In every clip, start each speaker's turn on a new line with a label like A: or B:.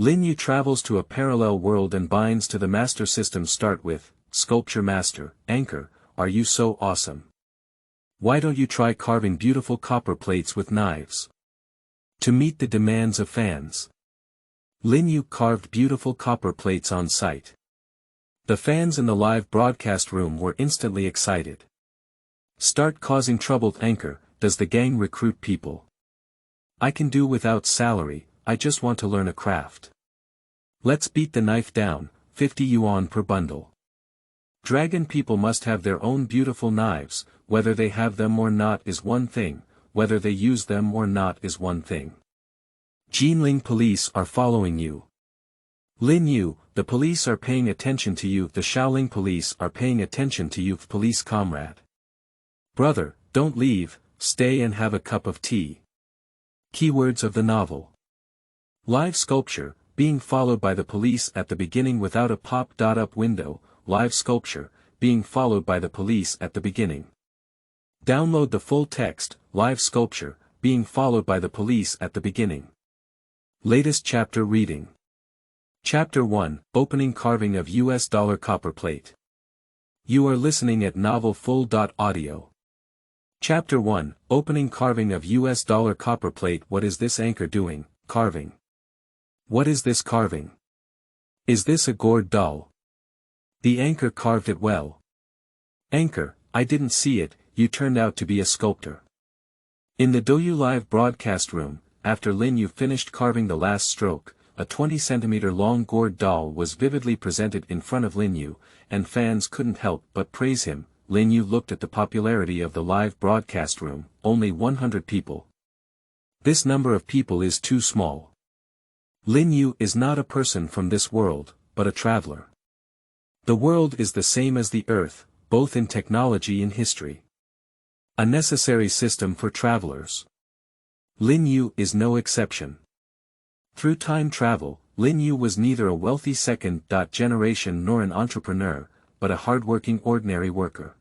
A: Lin Yu travels to a parallel world and binds to the master system. Start with, Sculpture Master, Anchor, are you so awesome? Why don't you try carving beautiful copper plates with knives? To meet the demands of fans. Lin Yu carved beautiful copper plates on site. The fans in the live broadcast room were instantly excited. Start causing trouble. Anchor, does the gang recruit people? I can do without salary, I just want to learn a craft. Let's beat the knife down, 50 yuan per bundle. Dragon people must have their own beautiful knives, whether they have them or not is one thing, whether they use them or not is one thing. Jinling police are following you. Lin Yu, the police are paying attention to you. The Shaoling police are paying attention to you. Police comrade. Brother, don't leave, stay and have a cup of tea. Keywords of the novel. Live sculpture, being followed by the police at the beginning without a pop-up window. Live sculpture, being followed by the police at the beginning. Download the full text, live sculpture, being followed by the police at the beginning. Latest chapter reading. Chapter 1, Opening Carving of US Dollar Copper Plate. You are listening at Novel Full.audio. Chapter 1, Opening Carving of US Dollar Copper Plate. What is this anchor doing, carving? What is this carving? Is this a gourd doll? The anchor carved it well. Anchor, I didn't see it, you turned out to be a sculptor. In the Douyu live broadcast room, after Lin Yu finished carving the last stroke, a 20-centimeter long gourd doll was vividly presented in front of Lin Yu, and fans couldn't help but praise him. Lin Yu looked at the popularity of the live broadcast room, only 100 people. This number of people is too small. Lin Yu is not a person from this world, but a traveler. The world is the same as the earth, both in technology and history. A necessary system for travelers. Lin Yu is no exception. Through time travel, Lin Yu was neither a wealthy second generation nor an entrepreneur, but a hardworking ordinary worker.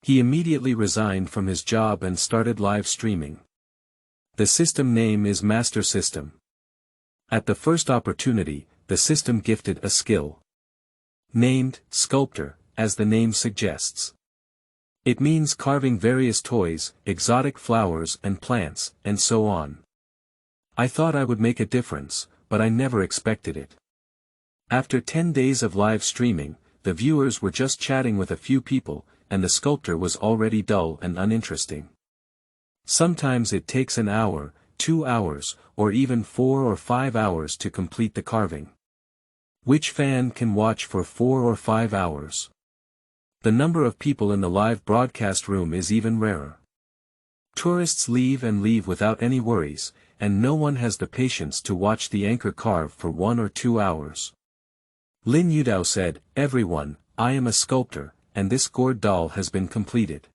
A: He immediately resigned from his job and started live streaming. The system name is Master System. At the first opportunity, the system gifted a skill. Named, Sculptor, as the name suggests. It means carving various toys, exotic flowers and plants, and so on. I thought I would make a difference, but I never expected it. After 10 days of live streaming, the viewers were just chatting with a few people, and the sculptor was already dull and uninteresting. Sometimes it takes an hour, 2 hours, or even 4 or 5 hours to complete the carving. Which fan can watch for 4 or 5 hours? The number of people in the live broadcast room is even rarer. Tourists leave and leave without any worries, and no one has the patience to watch the anchor carve for 1 or 2 hours. Lin Yu said, "Everyone, I am a sculptor, and this gourd doll has been completed."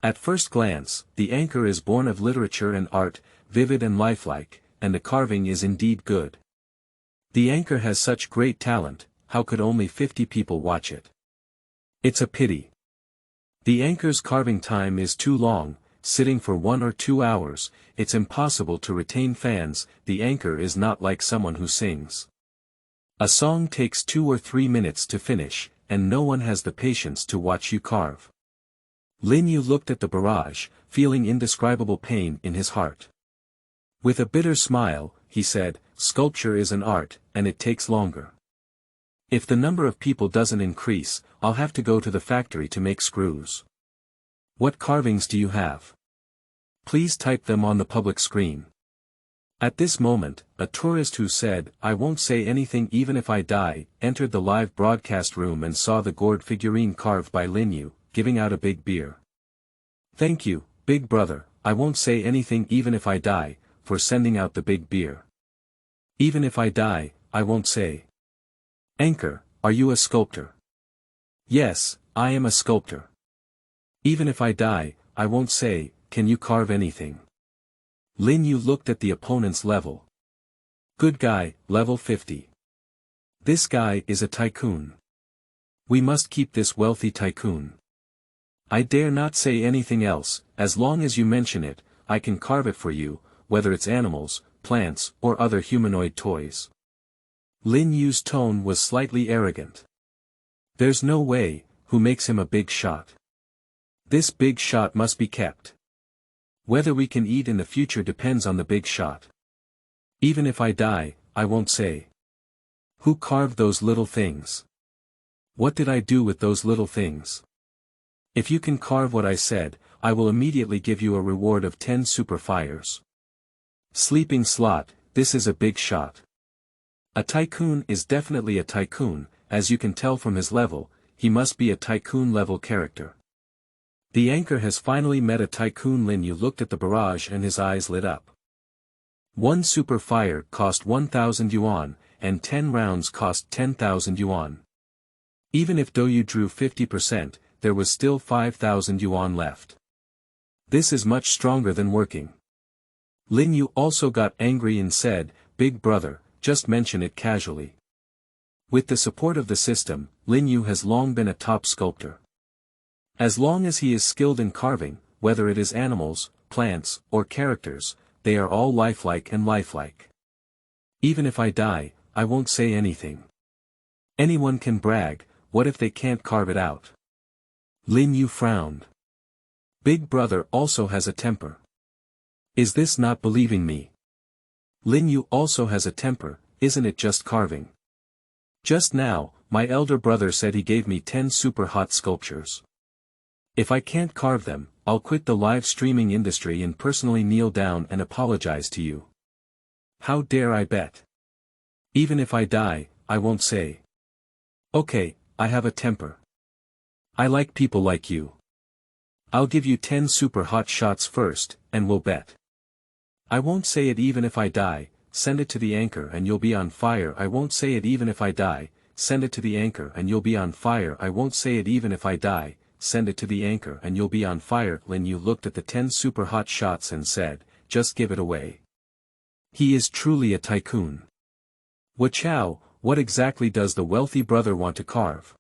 A: At first glance, the anchor is born of literature and art, vivid and lifelike, and the carving is indeed good. The anchor has such great talent, how could only 50 people watch it? It's a pity. The anchor's carving time is too long, sitting for 1 or 2 hours, it's impossible to retain fans. The anchor is not like someone who sings. A song takes 2 or 3 minutes to finish, and no one has the patience to watch you carve. Lin Yu looked at the barrage, feeling indescribable pain in his heart. With a bitter smile, he said, "Sculpture is an art, and it takes longer. If the number of people doesn't increase, I'll have to go to the factory to make screws. What carvings do you have? Please type them on the public screen." At this moment, a tourist who said, "I won't say anything even if I die," entered the live broadcast room and saw the gourd figurine carved by Lin Yu, giving out a big beer. "Thank you, big brother, I won't say anything even if I die," for sending out the big beer. "Even if I die, I won't say." "Anchor, are you a sculptor?" "Yes, I am a sculptor." "Even if I die, I won't say, can you carve anything?" Lin Yu looked at the opponent's level. "Good guy, level 50. This guy is a tycoon. We must keep this wealthy tycoon. I dare not say anything else, as long as you mention it, I can carve it for you, whether it's animals, plants, or other humanoid toys." Lin Yu's tone was slightly arrogant. There's no way, who makes him a big shot? This big shot must be kept. Whether we can eat in the future depends on the big shot. Even if I die, I won't say. Who carved those little things? What did I do with those little things? If you can carve what I said, I will immediately give you a reward of 10 super fires. Sleeping slot, this is a big shot. A tycoon is definitely a tycoon, as you can tell from his level, he must be a tycoon level character. The anchor has finally met a tycoon. Lin Yu looked at the barrage and his eyes lit up. 1 super fire cost 1,000 yuan, and 10 rounds cost 10,000 yuan. Even if Douyu drew 50%, there was still 5,000 yuan left. This is much stronger than working. Lin Yu also got angry and said, "Big brother, just mention it casually." With the support of the system, Lin Yu has long been a top sculptor. As long as he is skilled in carving, whether it is animals, plants, or characters, they are all lifelike and lifelike. Even if I die, I won't say anything. Anyone can brag, what if they can't carve it out? Lin Yu frowned. Big brother also has a temper. Is this not believing me? Lin Yu also has a temper, isn't it just carving? Just now, my elder brother said he gave me 10 super hot sculptures. If I can't carve them, I'll quit the live streaming industry and personally kneel down and apologize to you. How dare I bet? Even if I die, I won't say. Okay, I have a temper. I like people like you. I'll give you 10 super hot shots first, and we'll bet. I won't say it even if I die, send it to the anchor and you'll be on fire. I won't say it even if I die, send it to the anchor and you'll be on fire. I won't say it even if I die, send it to the anchor and you'll be on fire. Lin Yu looked at the 10 super hot shots and said, just give it away. He is truly a tycoon. Wachow, what exactly does the wealthy brother want to carve?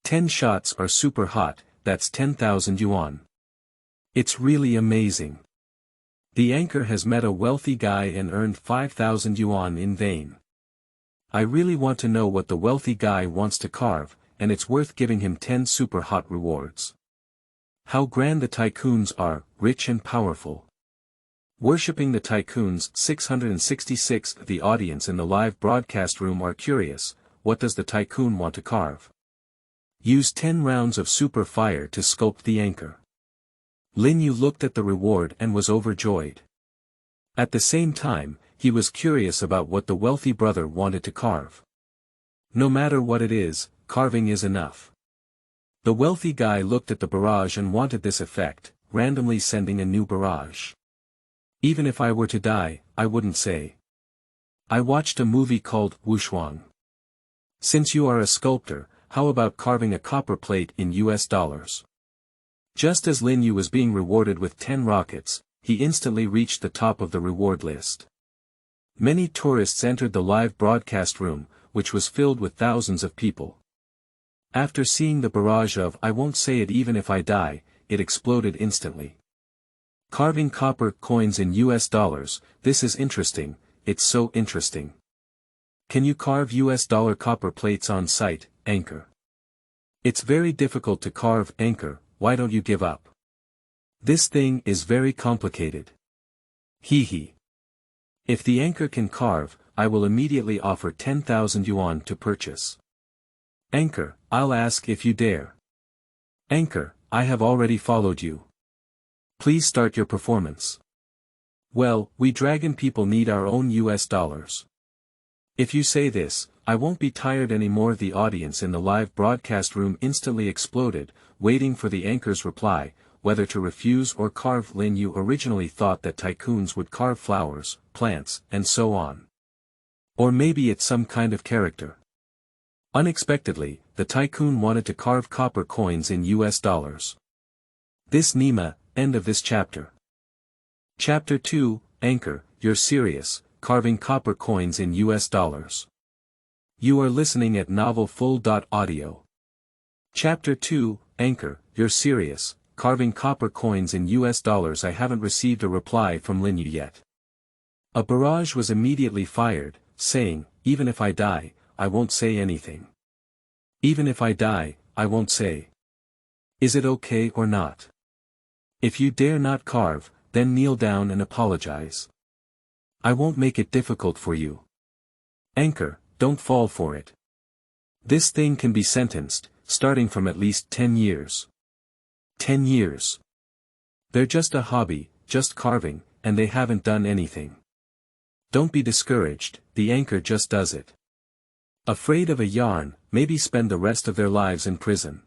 A: 10 shots are super hot, that's 10,000 yuan. It's really amazing. The anchor has met a wealthy guy and earned 5,000 yuan in vain. I really want to know what the wealthy guy wants to carve, and it's worth giving him 10 super hot rewards. How grand the tycoons are, rich and powerful. Worshipping the tycoons. 666. The audience in the live broadcast room are curious, what does the tycoon want to carve? Use 10 rounds of super fire to sculpt the anchor. Lin Yu looked at the reward and was overjoyed. At the same time, he was curious about what the wealthy brother wanted to carve. No matter what it is, carving is enough. The wealthy guy looked at the barrage and wanted this effect, randomly sending a new barrage. Even if I were to die, I wouldn't say. I watched a movie called Wushuang. Since you are a sculptor, how about carving a copper plate in US dollars? Just as Lin Yu was being rewarded with 10 rockets, he instantly reached the top of the reward list. Many tourists entered the live broadcast room, which was filled with thousands of people. After seeing the barrage of "I won't say it even if I die," it exploded instantly. Carving copper coins in US dollars, this is interesting, it's so interesting. Can you carve US dollar copper plates on site, anchor? It's very difficult to carve, anchor, why don't you give up? This thing is very complicated. Hee. If the anchor can carve, I will immediately offer 10,000 yuan to purchase. Anchor, I'll ask if you dare. Anchor, I have already followed you. Please start your performance. Well, we dragon people need our own US dollars. If you say this, I won't be tired anymore. The audience in the live broadcast room instantly exploded, waiting for the anchor's reply, whether to refuse or carve. Lin Yu originally thought that tycoons would carve flowers, plants, and so on. Or maybe it's some kind of character. Unexpectedly, the tycoon wanted to carve copper coins in US dollars. This Nima, end of this chapter. Chapter 2, Anchor, you're serious, carving copper coins in US dollars. You are listening at novelfull.audio. Chapter 2, Anchor, you're serious, carving copper coins in US dollars. I haven't received a reply from Lin Yu yet. A barrage was immediately fired, saying, even if I die, I won't say anything. Even if I die, I won't say. Is it okay or not? If you dare not carve, then kneel down and apologize. I won't make it difficult for you. Anchor, don't fall for it. This thing can be sentenced, starting from at least 10 years. 10 years. They're just a hobby, just carving, and they haven't done anything. Don't be discouraged, the anchor just does it. Afraid of a yarn, maybe spend the rest of their lives in prison.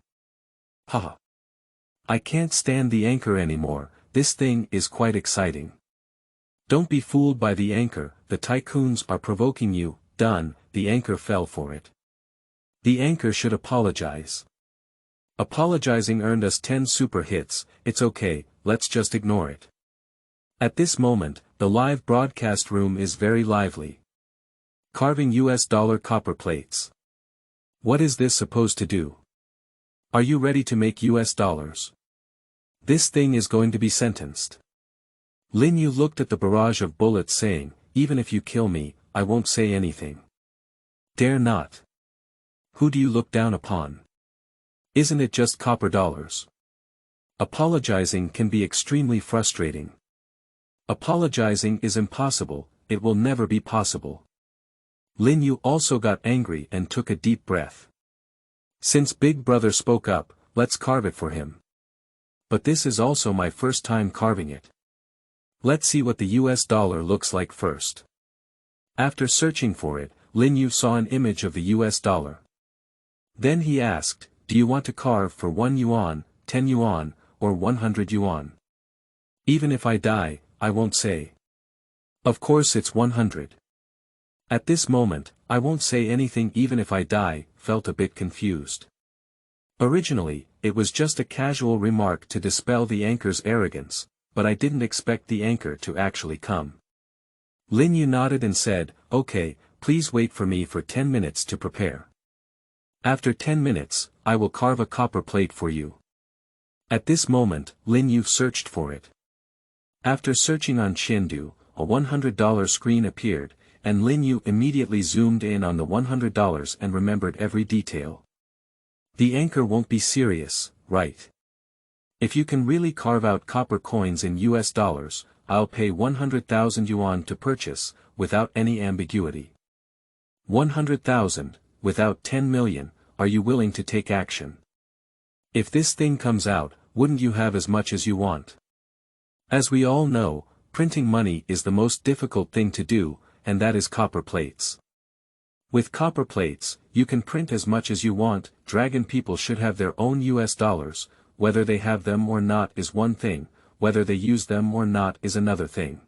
A: Haha. I can't stand the anchor anymore, this thing is quite exciting. Don't be fooled by the anchor, the tycoons are provoking you, done, the anchor fell for it. The anchor should apologize. Apologizing earned us 10 super hits, it's okay, let's just ignore it. At this moment, the live broadcast room is very lively. Carving US dollar copper plates. What is this supposed to do? Are you ready to make US dollars? This thing is going to be sentenced. Lin Yu looked at the barrage of bullets saying, even if you kill me, I won't say anything. Dare not. Who do you look down upon? Isn't it just copper dollars? Apologizing can be extremely frustrating. Apologizing is impossible, it will never be possible. Lin Yu also got angry and took a deep breath. Since Big Brother spoke up, let's carve it for him. But this is also my first time carving it. Let's see what the US dollar looks like first. After searching for it, Lin Yu saw an image of the US dollar. Then he asked, do you want to carve for 1 yuan, 10 yuan, or 100 yuan? Even if I die, I won't say. Of course it's 100. At this moment, I won't say anything even if I die, felt a bit confused. Originally, it was just a casual remark to dispel the anchor's arrogance, but I didn't expect the anchor to actually come. Lin Yu nodded and said, okay, please wait for me for 10 minutes to prepare. After 10 minutes, I will carve a copper plate for you. At this moment, Lin Yu searched for it. After searching on Chengdu, a $100 screen appeared, and Lin Yu immediately zoomed in on the $100 and remembered every detail. The anchor won't be serious, right? If you can really carve out copper coins in US dollars, I'll pay 100,000 yuan to purchase, without any ambiguity. 100,000, without 10 million, are you willing to take action? If this thing comes out, wouldn't you have as much as you want? As we all know, printing money is the most difficult thing to do, and that is copper plates. With copper plates, you can print as much as you want. Dragon people should have their own US dollars, whether they have them or not is one thing, whether they use them or not is another thing.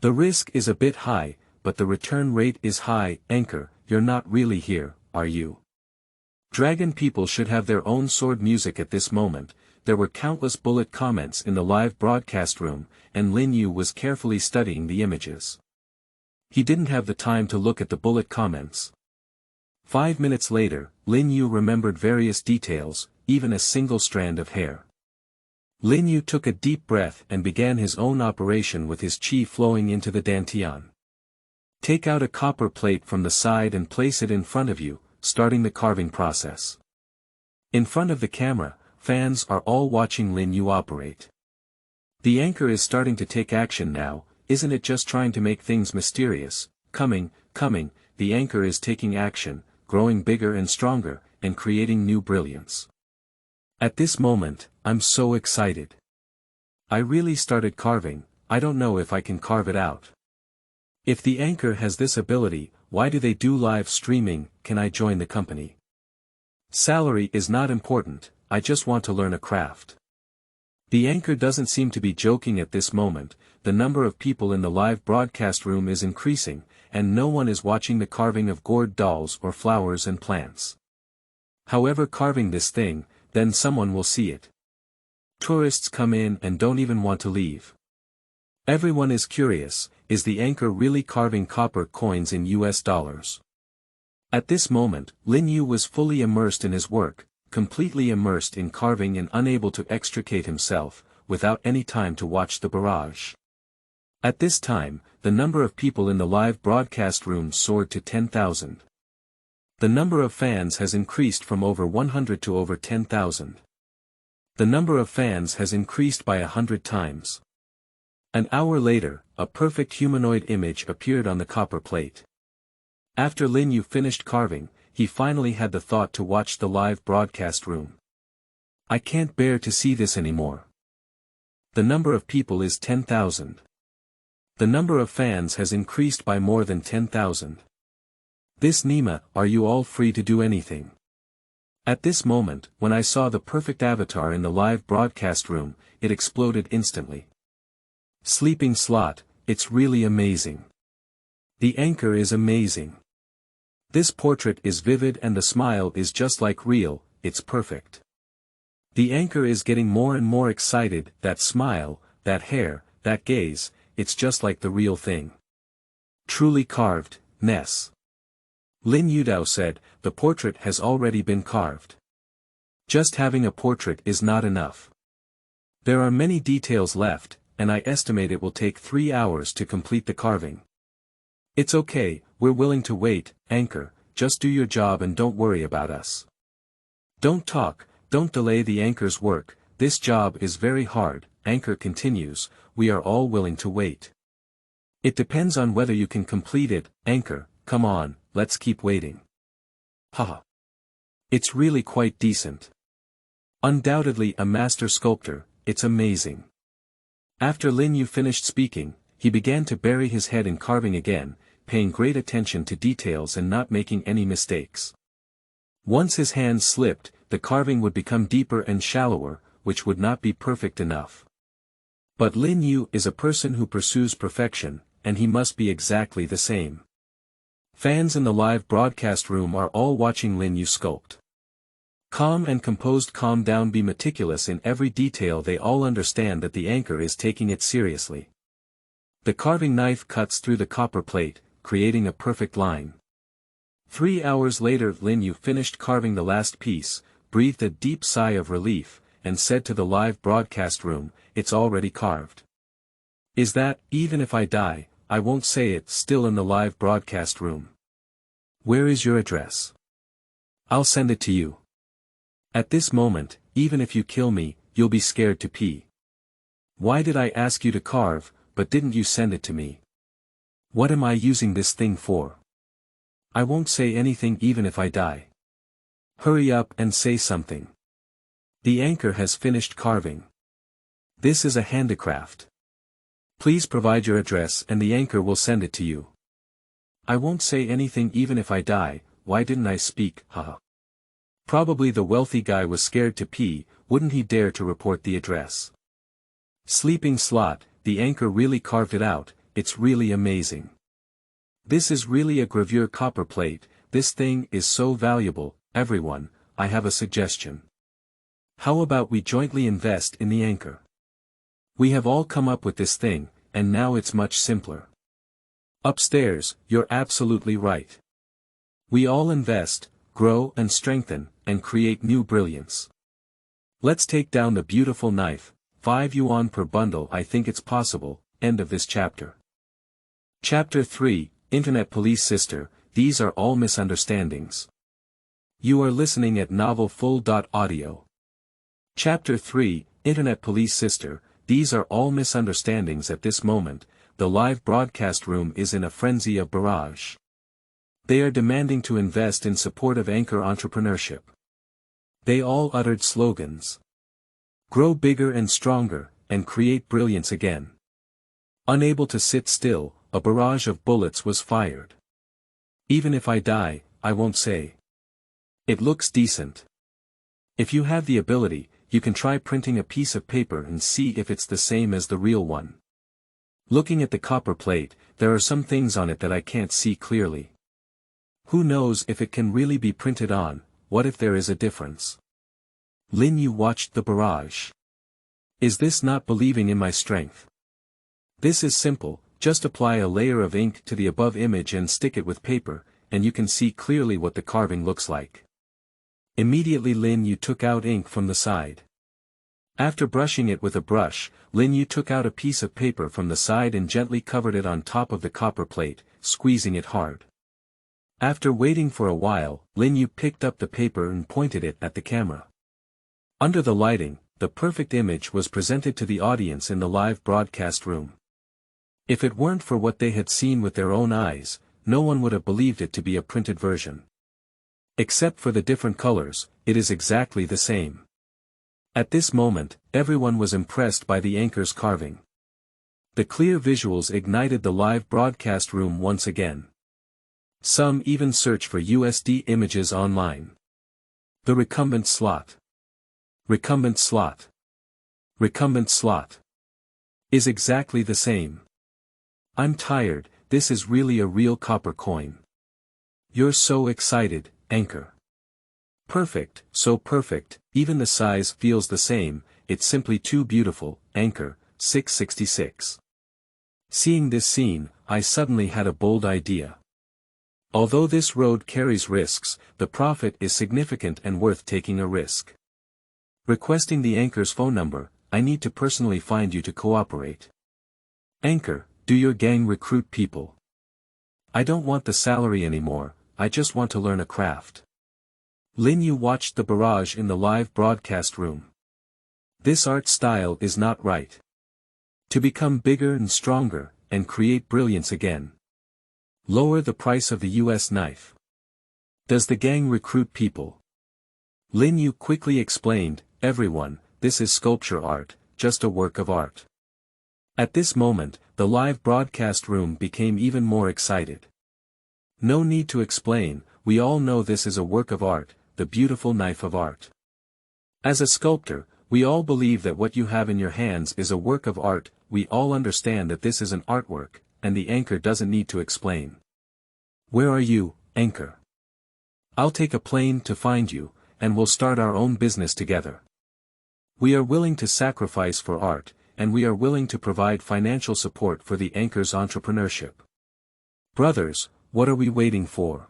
A: The risk is a bit high, but the return rate is high. Anchor, you're not really here, are you? Dragon people should have their own sword music. At this moment, there were countless bullet comments in the live broadcast room, and Lin Yu was carefully studying the images. He didn't have the time to look at the bullet comments. 5 minutes later, Lin Yu remembered various details, even a single strand of hair. Lin Yu took a deep breath and began his own operation with his qi flowing into the dantian. Take out a copper plate from the side and place it in front of you, starting the carving process. In front of the camera, fans are all watching Lin Yu operate. The anchor is starting to take action now. Isn't it just trying to make things mysterious? Coming, the anchor is taking action, growing bigger and stronger, and creating new brilliance. At this moment, I'm so excited. I really started carving, I don't know if I can carve it out. If the anchor has this ability, why do they do live streaming? Can I join the company? Salary is not important, I just want to learn a craft. The anchor doesn't seem to be joking at this moment. The number of people in the live broadcast room is increasing, and no one is watching the carving of gourd dolls or flowers and plants. However, carving this thing, then someone will see it. Tourists come in and don't even want to leave. Everyone is curious, is the anchor really carving copper coins in US dollars? At this moment, Lin Yu was fully immersed in his work, completely immersed in carving and unable to extricate himself, without any time to watch the barrage. At this time, the number of people in the live broadcast room soared to 10,000. The number of fans has increased from over 100 to over 10,000. The number of fans has increased by 100 times. An hour later, a perfect humanoid image appeared on the copper plate. After Lin Yu finished carving, he finally had the thought to watch the live broadcast room. I can't bear to see this anymore. The number of people is 10,000. The number of fans has increased by more than 10,000. This Nima, are you all free to do anything? At this moment, when I saw the perfect avatar in the live broadcast room, it exploded instantly. Sleeping slot, it's really amazing. The anchor is amazing. This portrait is vivid and the smile is just like real, it's perfect. The anchor is getting more and more excited, that smile, that hair, that gaze, it's just like the real thing. Truly carved, Ness. Lin Yu said, the portrait has already been carved. Just having a portrait is not enough. There are many details left, and I estimate it will take 3 hours to complete the carving. It's okay, we're willing to wait, anchor, just do your job and don't worry about us. Don't talk, don't delay the anchor's work, this job is very hard, anchor continues, we are all willing to wait. It depends on whether you can complete it, anchor, come on, let's keep waiting. Haha. It's really quite decent. Undoubtedly a master sculptor, it's amazing. After Lin Yu finished speaking, he began to bury his head in carving again, paying great attention to details and not making any mistakes. Once his hands slipped, the carving would become deeper and shallower, which would not be perfect enough. But Lin Yu is a person who pursues perfection, and he must be exactly the same. Fans in the live broadcast room are all watching Lin Yu sculpt. Calm and composed, calm down, be meticulous in every detail, they all understand that the anchor is taking it seriously. The carving knife cuts through the copper plate, creating a perfect line. 3 hours later Lin Yu finished carving the last piece, breathed a deep sigh of relief, and said to the live broadcast room, it's already carved. Is that, even if I die, I won't say it, still in the live broadcast room. Where is your address? I'll send it to you. At this moment, even if you kill me, you'll be scared to pee. Why did I ask you to carve, but didn't you send it to me? What am I using this thing for? I won't say anything even if I die. Hurry up and say something. The anchor has finished carving. This is a handicraft. Please provide your address and the anchor will send it to you. I won't say anything even if I die, why didn't I speak, haha. Probably the wealthy guy was scared to pee, wouldn't he dare to report the address. Sleeping slot, the anchor really carved it out, it's really amazing. This is really a gravure copper plate, this thing is so valuable, everyone, I have a suggestion. How about we jointly invest in the anchor? We have all come up with this thing, and now it's much simpler. Upstairs, you're absolutely right. We all invest, grow and strengthen, and create new brilliance. Let's take down the beautiful knife, 5 yuan per bundle, I think it's possible, end of this chapter. Chapter 3, Internet Police Sister, these are all misunderstandings. You are listening at novelfull.audio. Chapter 3, Internet Police Sister, these are all misunderstandings. At this moment, the live broadcast room is in a frenzy of barrage. They are demanding to invest in support of anchor entrepreneurship. They all uttered slogans. Grow bigger and stronger, and create brilliance again. Unable to sit still, a barrage of bullets was fired. Even if I die, I won't say. It looks decent. If you have the ability, you can try printing a piece of paper and see if it's the same as the real one. Looking at the copper plate, there are some things on it that I can't see clearly. Who knows if it can really be printed on, what if there is a difference? Lin Yu watched the barrage. Is this not believing in my strength? This is simple, just apply a layer of ink to the above image and stick it with paper, and you can see clearly what the carving looks like. Immediately Lin Yu took out ink from the side. After brushing it with a brush, Lin Yu took out a piece of paper from the side and gently covered it on top of the copper plate, squeezing it hard. After waiting for a while, Lin Yu picked up the paper and pointed it at the camera. Under the lighting, the perfect image was presented to the audience in the live broadcast room. If it weren't for what they had seen with their own eyes, no one would have believed it to be a printed version. Except for the different colors, it is exactly the same. At this moment, everyone was impressed by the anchor's carving. The clear visuals ignited the live broadcast room once again. Some even searched for USD images online. The recumbent slot. Recumbent slot. Recumbent slot. Is exactly the same. I'm tired, this is really a real copper coin. You're so excited, anchor. Perfect, so perfect, even the size feels the same, it's simply too beautiful, anchor, 666. Seeing this scene, I suddenly had a bold idea. Although this road carries risks, the profit is significant and worth taking a risk. Requesting the anchor's phone number, I need to personally find you to cooperate. Anchor, do your gang recruit people? I don't want the salary anymore, I just want to learn a craft. Lin Yu watched the barrage in the live broadcast room. This art style is not right. To become bigger and stronger, and create brilliance again. Lower the price of the US knife. Does the gang recruit people? Lin Yu quickly explained, everyone, this is sculpture art, just a work of art. At this moment, the live broadcast room became even more excited. No need to explain, we all know this is a work of art, the beautiful knife of art. As a sculptor, we all believe that what you have in your hands is a work of art, we all understand that this is an artwork, and the anchor doesn't need to explain. Where are you, anchor? I'll take a plane to find you, and we'll start our own business together. We are willing to sacrifice for art, and we are willing to provide financial support for the anchor's entrepreneurship. Brothers, what are we waiting for?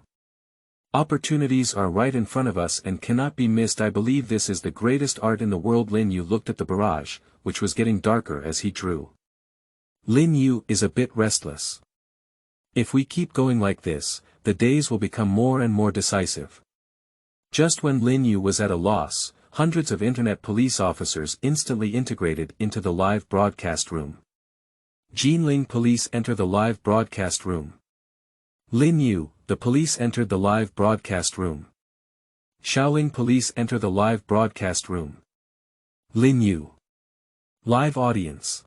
A: Opportunities are right in front of us and cannot be missed. I believe this is the greatest art in the world. Lin Yu looked at the barrage, which was getting darker as he drew. Lin Yu is a bit restless. If we keep going like this, the days will become more and more decisive. Just when Lin Yu was at a loss, hundreds of internet police officers instantly integrated into the live broadcast room. Jinling police enter the live broadcast room. Lin Yu, the police entered the live broadcast room. Shaoling police enter the live broadcast room. Lin Yu. Live audience.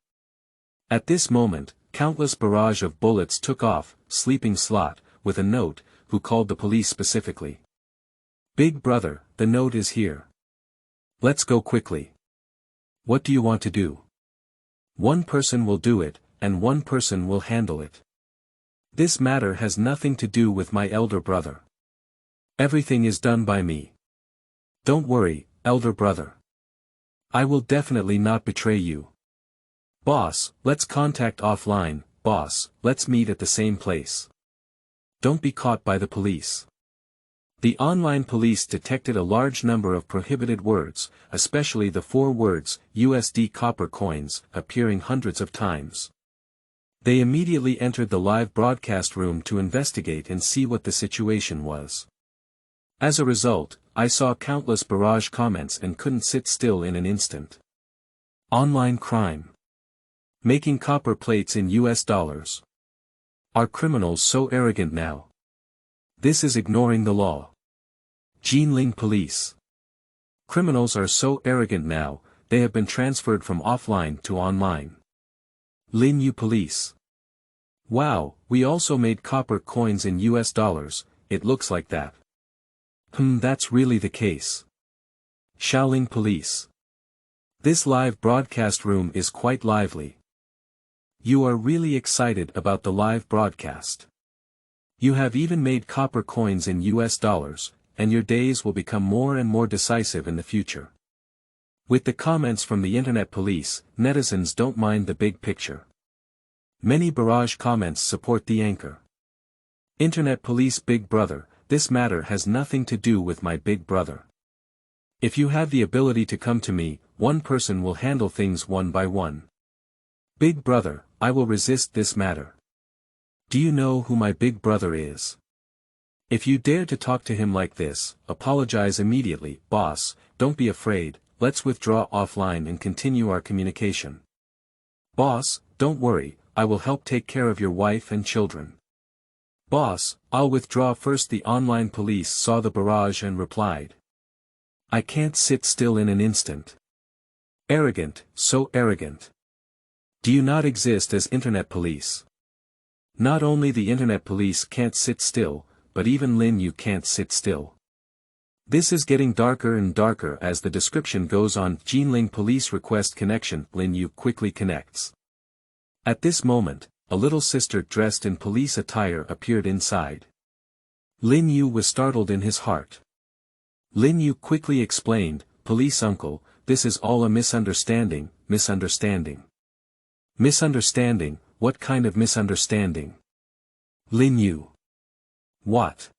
A: At this moment, countless barrage of bullets took off, sleeping slot, with a note, who called the police specifically. Big brother, the note is here. Let's go quickly. What do you want to do? One person will do it, and one person will handle it. This matter has nothing to do with my elder brother. Everything is done by me. Don't worry, elder brother. I will definitely not betray you. Boss, let's contact offline, boss, let's meet at the same place. Don't be caught by the police. The online police detected a large number of prohibited words, especially the 4 words, USD copper coins, appearing hundreds of times. They immediately entered the live broadcast room to investigate and see what the situation was. As a result, I saw countless barrage comments and couldn't sit still in an instant. Online crime. Making copper plates in US dollars. Are criminals so arrogant now? This is ignoring the law. Jinling police. Criminals are so arrogant now, they have been transferred from offline to online. Lin Yu police. Wow, we also made copper coins in US dollars, it looks like that. That's really the case. Shaoling police. This live broadcast room is quite lively. You are really excited about the live broadcast. You have even made copper coins in US dollars, and your days will become more and more decisive in the future. With the comments from the internet police, netizens don't mind the big picture. Many barrage comments support the anchor. Internet police big brother, this matter has nothing to do with my big brother. If you have the ability to come to me, one person will handle things one by one. Big brother, I will resist this matter. Do you know who my big brother is? If you dare to talk to him like this, apologize immediately. Boss, don't be afraid, let's withdraw offline and continue our communication. Boss, don't worry, I will help take care of your wife and children. Boss, I'll withdraw first. The online police saw the barrage and replied. I can't sit still in an instant. Arrogant, so arrogant. Do you not exist as internet police? Not only the internet police can't sit still, but even Lin Yu can't sit still. This is getting darker and darker as the description goes on. Jinling police request connection. Lin Yu quickly connects. At this moment, a little sister dressed in police attire appeared inside. Lin Yu was startled in his heart. Lin Yu quickly explained, Police uncle, this is all a misunderstanding. Misunderstanding? What kind of misunderstanding? Lin Yu. What?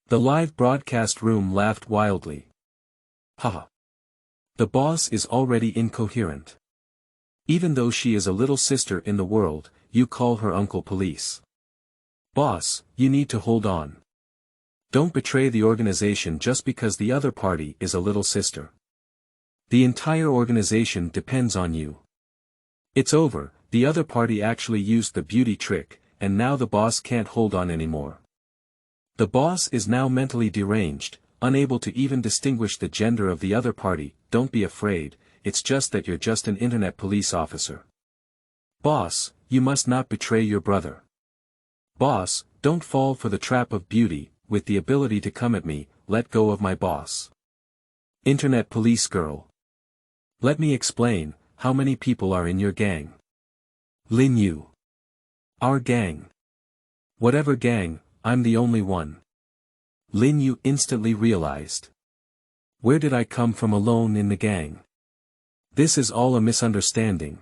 A: The live broadcast room laughed wildly. Haha. The boss is already incoherent. Even though she is a little sister in the world, you call her Uncle Police. Boss, you need to hold on. Don't betray the organization just because the other party is a little sister. The entire organization depends on you. It's over, the other party actually used the beauty trick, and now the boss can't hold on anymore. The boss is now mentally deranged, unable to even distinguish the gender of the other party. Don't be afraid, it's just that you're just an internet police officer. Boss, you must not betray your brother. Boss, don't fall for the trap of beauty. With the ability to come at me, let go of my boss. Internet police girl. Let me explain, how many people are in your gang? Lin Yu. Our gang. Whatever gang, I'm the only one. Lin Yu instantly realized. Where did I come from alone in the gang? This is all a misunderstanding.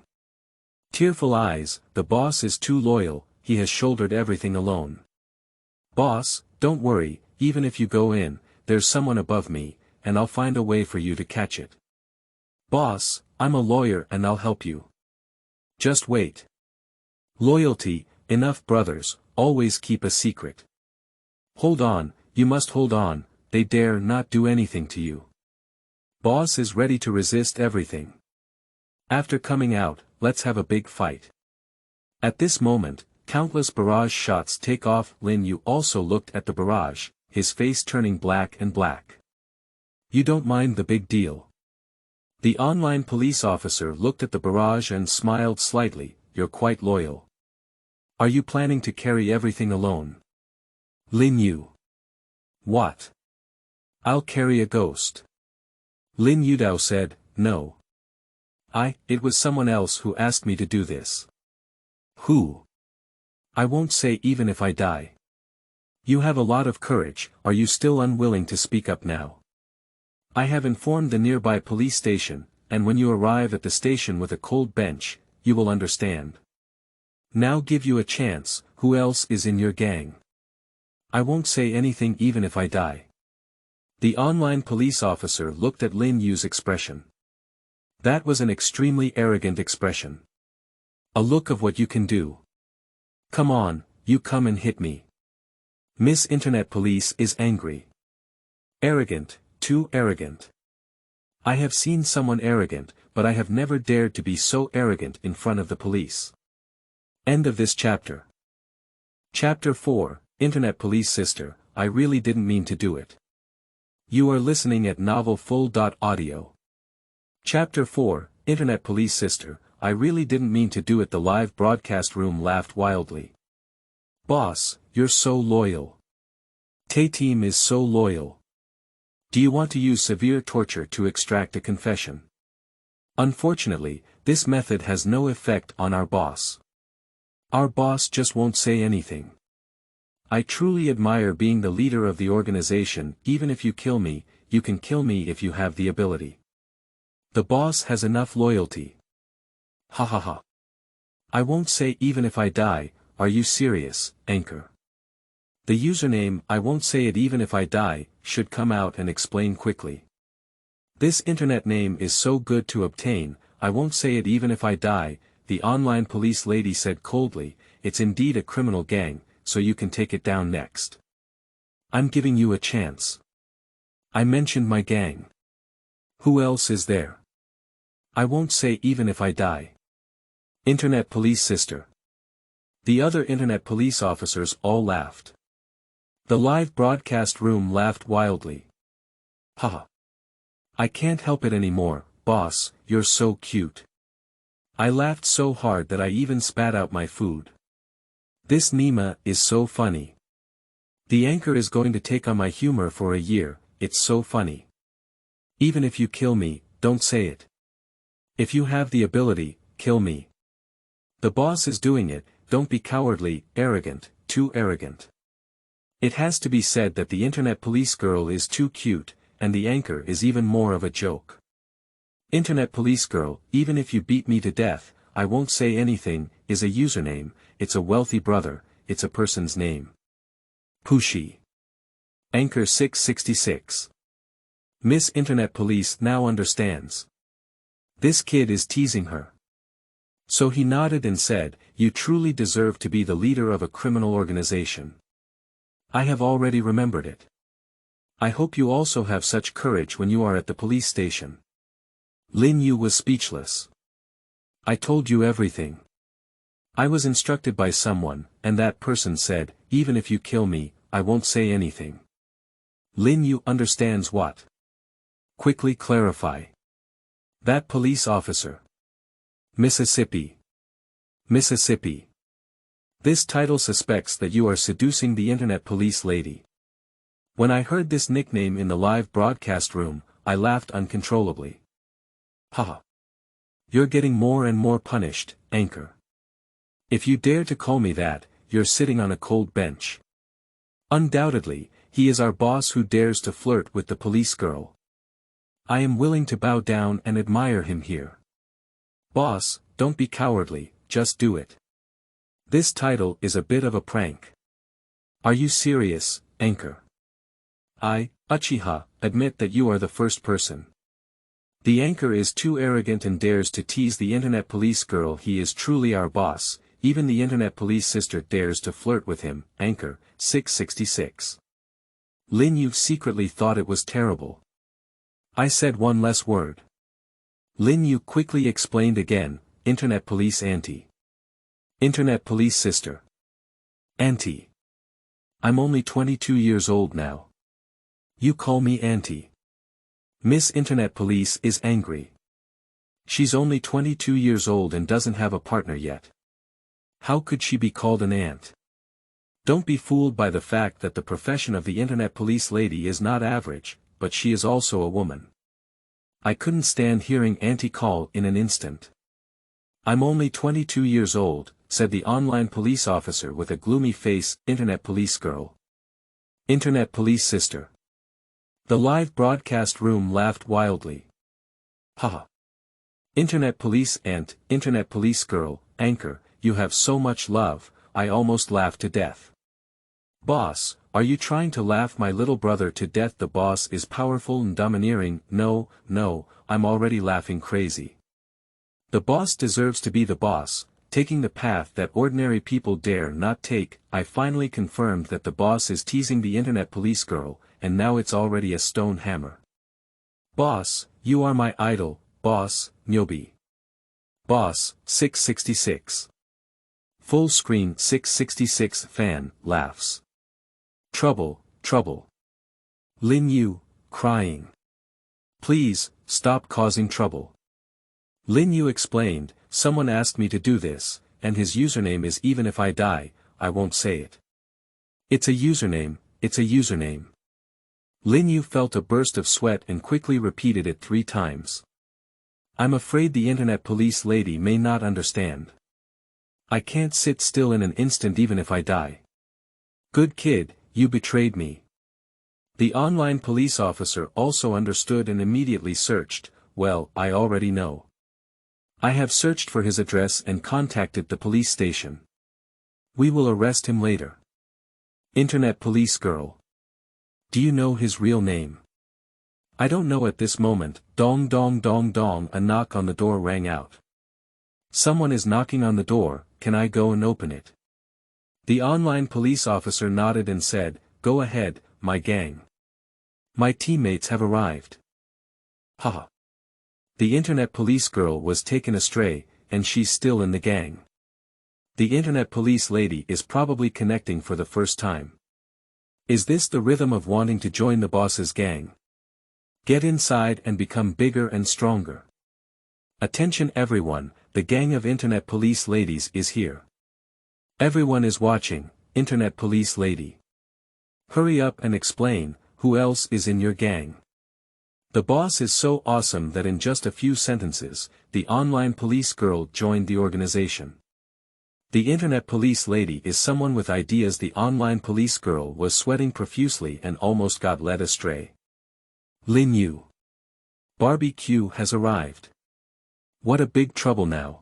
A: Tearful eyes, the boss is too loyal, he has shouldered everything alone. Boss, don't worry, even if you go in, there's someone above me, and I'll find a way for you to catch it. Boss, I'm a lawyer and I'll help you. Just wait. Loyalty, enough brothers, always keep a secret. Hold on, you must hold on, they dare not do anything to you. Boss is ready to resist everything. After coming out, let's have a big fight. At this moment, countless barrage shots take off. Lin Yu also looked at the barrage, his face turning black and black. You don't mind the big deal. The online police officer looked at the barrage and smiled slightly. You're quite loyal. Are you planning to carry everything alone? Lin Yu. What? I'll carry a ghost. Lin Yudao said, no. It was someone else who asked me to do this. Who? I won't say even if I die. You have a lot of courage, are you still unwilling to speak up now? I have informed the nearby police station, and when you arrive at the station with a cold bench, you will understand. Now give you a chance, who else is in your gang? I won't say anything even if I die. The online police officer looked at Lin Yu's expression. That was an extremely arrogant expression. A look of what you can do. Come on, you come and hit me. Miss Internet Police is angry. Arrogant, too arrogant. I have seen someone arrogant, but I have never dared to be so arrogant in front of the police. End of this chapter. Chapter 4, Internet Police Sister, I really didn't mean to do it. You are listening at novelfull.audio. Chapter 4, Internet Police Sister, I really didn't mean to do it. The live broadcast room laughed wildly. Boss, you're so loyal. Team is so loyal. Do you want to use severe torture to extract a confession? Unfortunately, this method has no effect on our boss. Our boss just won't say anything. I truly admire being the leader of the organization. Even if you kill me, you can kill me if you have the ability. The boss has enough loyalty. Ha ha ha. I won't say even if I die. Are you serious, Anchor? The username I won't say it even if I die should come out and explain quickly. This internet name is so good to obtain, I won't say it even if I die, the online police lady said coldly. It's indeed a criminal gang, so you can take it down next. I'm giving you a chance. I mentioned my gang. Who else is there? I won't say even if I die. Internet police sister. The other internet police officers all laughed. The live broadcast room laughed wildly. Haha. I can't help it anymore, boss, you're so cute. I laughed so hard that I even spat out my food. This Nima is so funny. The anchor is going to take on my humor for a year, it's so funny. Even if you kill me, don't say it. If you have the ability, kill me. The boss is doing it, don't be cowardly, arrogant, too arrogant. It has to be said that the internet police girl is too cute, and the anchor is even more of a joke. Internet police girl, even if you beat me to death, I won't say anything, is a username, it's a wealthy brother, it's a person's name. Pushi. Anchor 666. Miss Internet Police now understands. This kid is teasing her. So he nodded and said, you truly deserve to be the leader of a criminal organization. I have already remembered it. I hope you also have such courage when you are at the police station. Lin Yu was speechless. I told you everything. I was instructed by someone, and that person said, even if you kill me, I won't say anything. Lin Yu understands what? Quickly clarify. That police officer. Mississippi. Mississippi. This title suspects that you are seducing the internet police lady. When I heard this nickname in the live broadcast room, I laughed uncontrollably. Haha. You're getting more and more punished, anchor. If you dare to call me that, you're sitting on a cold bench. Undoubtedly, he is our boss who dares to flirt with the police girl. I am willing to bow down and admire him here. Boss, don't be cowardly, just do it. This title is a bit of a prank. Are you serious, anchor? I, Uchiha, admit that you are the first person. The anchor is too arrogant and dares to tease the internet police girl. He is truly our boss, even the internet police sister dares to flirt with him, anchor, 666. Lin Yu secretly thought it was terrible. I said one less word. Lin Yu quickly explained again, internet police auntie. Internet police sister. Auntie. I'm only 22 years old now. You call me auntie. Miss Internet Police is angry. She's only 22 years old and doesn't have a partner yet. How could she be called an aunt? Don't be fooled by the fact that the profession of the internet police lady is not average, but she is also a woman. I couldn't stand hearing auntie call in an instant. I'm only 22 years old, said the online police officer with a gloomy face. Internet police girl. Internet police sister. The live broadcast room laughed wildly. Haha. Internet police aunt, internet police girl, anchor, you have so much love, I almost laughed to death. Boss, are you trying to laugh my little brother to death? The boss is powerful and domineering. No, I'm already laughing crazy. The boss deserves to be the boss, taking the path that ordinary people dare not take. I finally confirmed that the boss is teasing the internet police girl, and now it's already a stone hammer. Boss, you are my idol, boss, Nyobi. Boss, 666. Full screen 666 fan, laughs. Trouble. Lin Yu, crying. Please, stop causing trouble. Lin Yu explained, someone asked me to do this, and his username is even if I die, I won't say it. It's a username. Lin Yu felt a burst of sweat and quickly repeated it 3 times. I'm afraid the internet police lady may not understand. I can't sit still in an instant even if I die. Good kid, you betrayed me. The online police officer also understood and immediately searched. Well, I already know. I have searched for his address and contacted the police station. We will arrest him later. Internet police girl. Do you know his real name? I don't know at this moment. Dong dong dong dong, a knock on the door rang out. Someone is knocking on the door, can I go and open it? The online police officer nodded and said, go ahead, my gang. My teammates have arrived. Haha. The internet police girl was taken astray, and she's still in the gang. The internet police lady is probably connecting for the first time. Is this the rhythm of wanting to join the boss's gang? Get inside and become bigger and stronger. Attention everyone, the gang of internet police ladies is here. Everyone is watching, internet police lady. Hurry up and explain, who else is in your gang? The boss is so awesome that in just a few sentences, the online police girl joined the organization. The internet police lady is someone with ideas. The online police girl was sweating profusely and almost got led astray. Lin Yu. Barbecue has arrived. What a big trouble now.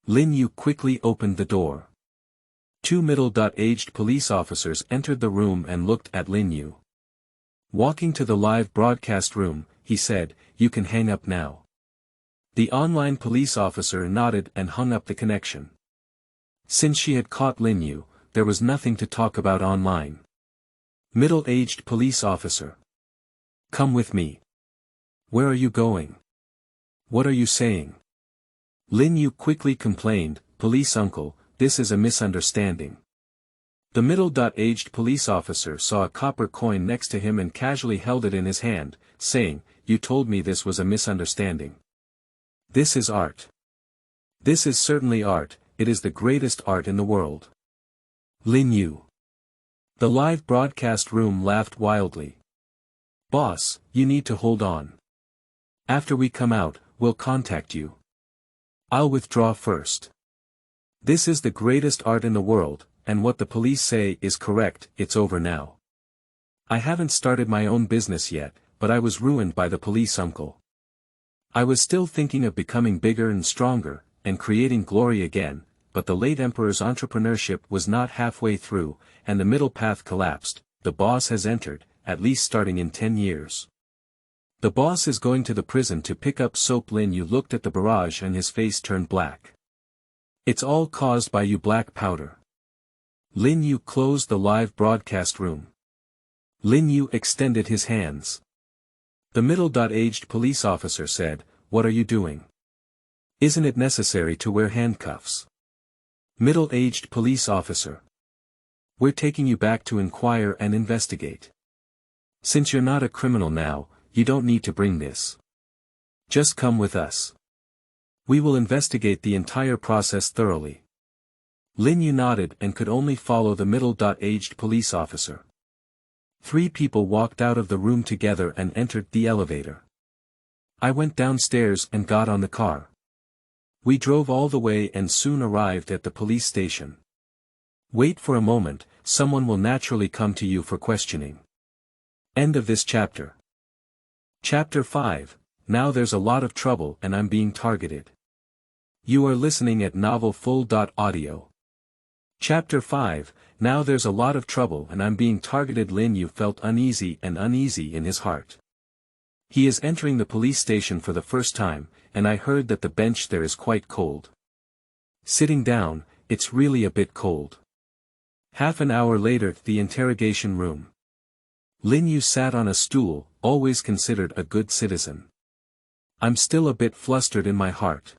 A: Lin Yu quickly opened the door. Two middle-aged police officers entered the room and looked at Lin Yu. Walking to the live broadcast room, he said, you can hang up now. The online police officer nodded and hung up the connection. Since she had caught Lin Yu, there was nothing to talk about online. Middle-aged police officer. Come with me. Where are you going? What are you saying? Lin Yu quickly complained, police uncle, this is a misunderstanding. The middle-aged police officer saw a copper coin next to him and casually held it in his hand, saying, you told me this was a misunderstanding. This is art. This is certainly art, it is the greatest art in the world. Lin Yu. The live broadcast room laughed wildly. Boss, you need to hold on. After we come out, we'll contact you. I'll withdraw first. This is the greatest art in the world, and what the police say is correct, it's over now. I haven't started my own business yet, but I was ruined by the police uncle. I was still thinking of becoming bigger and stronger, and creating glory again, but the late emperor's entrepreneurship was not halfway through, and the middle path collapsed. The boss has entered, at least starting in 10 years. The boss is going to the prison to pick up soap. Lin Yu looked at the barrage and his face turned black. It's all caused by you, black powder. Lin Yu closed the live broadcast room. Lin Yu extended his hands. The middle-aged police officer said, what are you doing? Isn't it necessary to wear handcuffs? Middle-aged police officer. We're taking you back to inquire and investigate. Since you're not a criminal now, you don't need to bring this. Just come with us. We will investigate the entire process thoroughly. Lin Yu nodded and could only follow the middle-aged police officer. 3 people walked out of the room together and entered the elevator. I went downstairs and got on the car. We drove all the way and soon arrived at the police station. Wait for a moment, someone will naturally come to you for questioning. End of this chapter. Chapter 5, Now there's a lot of trouble and I'm being targeted. You are listening at novelfull.audio. Chapter 5, Now there's a lot of trouble and I'm being targeted. Lin Yu felt uneasy in his heart. He is entering the police station for the first time, and I heard that the bench there is quite cold. Sitting down, it's really a bit cold. Half an hour later, the interrogation room. Lin Yu sat on a stool, always considered a good citizen. I'm still a bit flustered in my heart.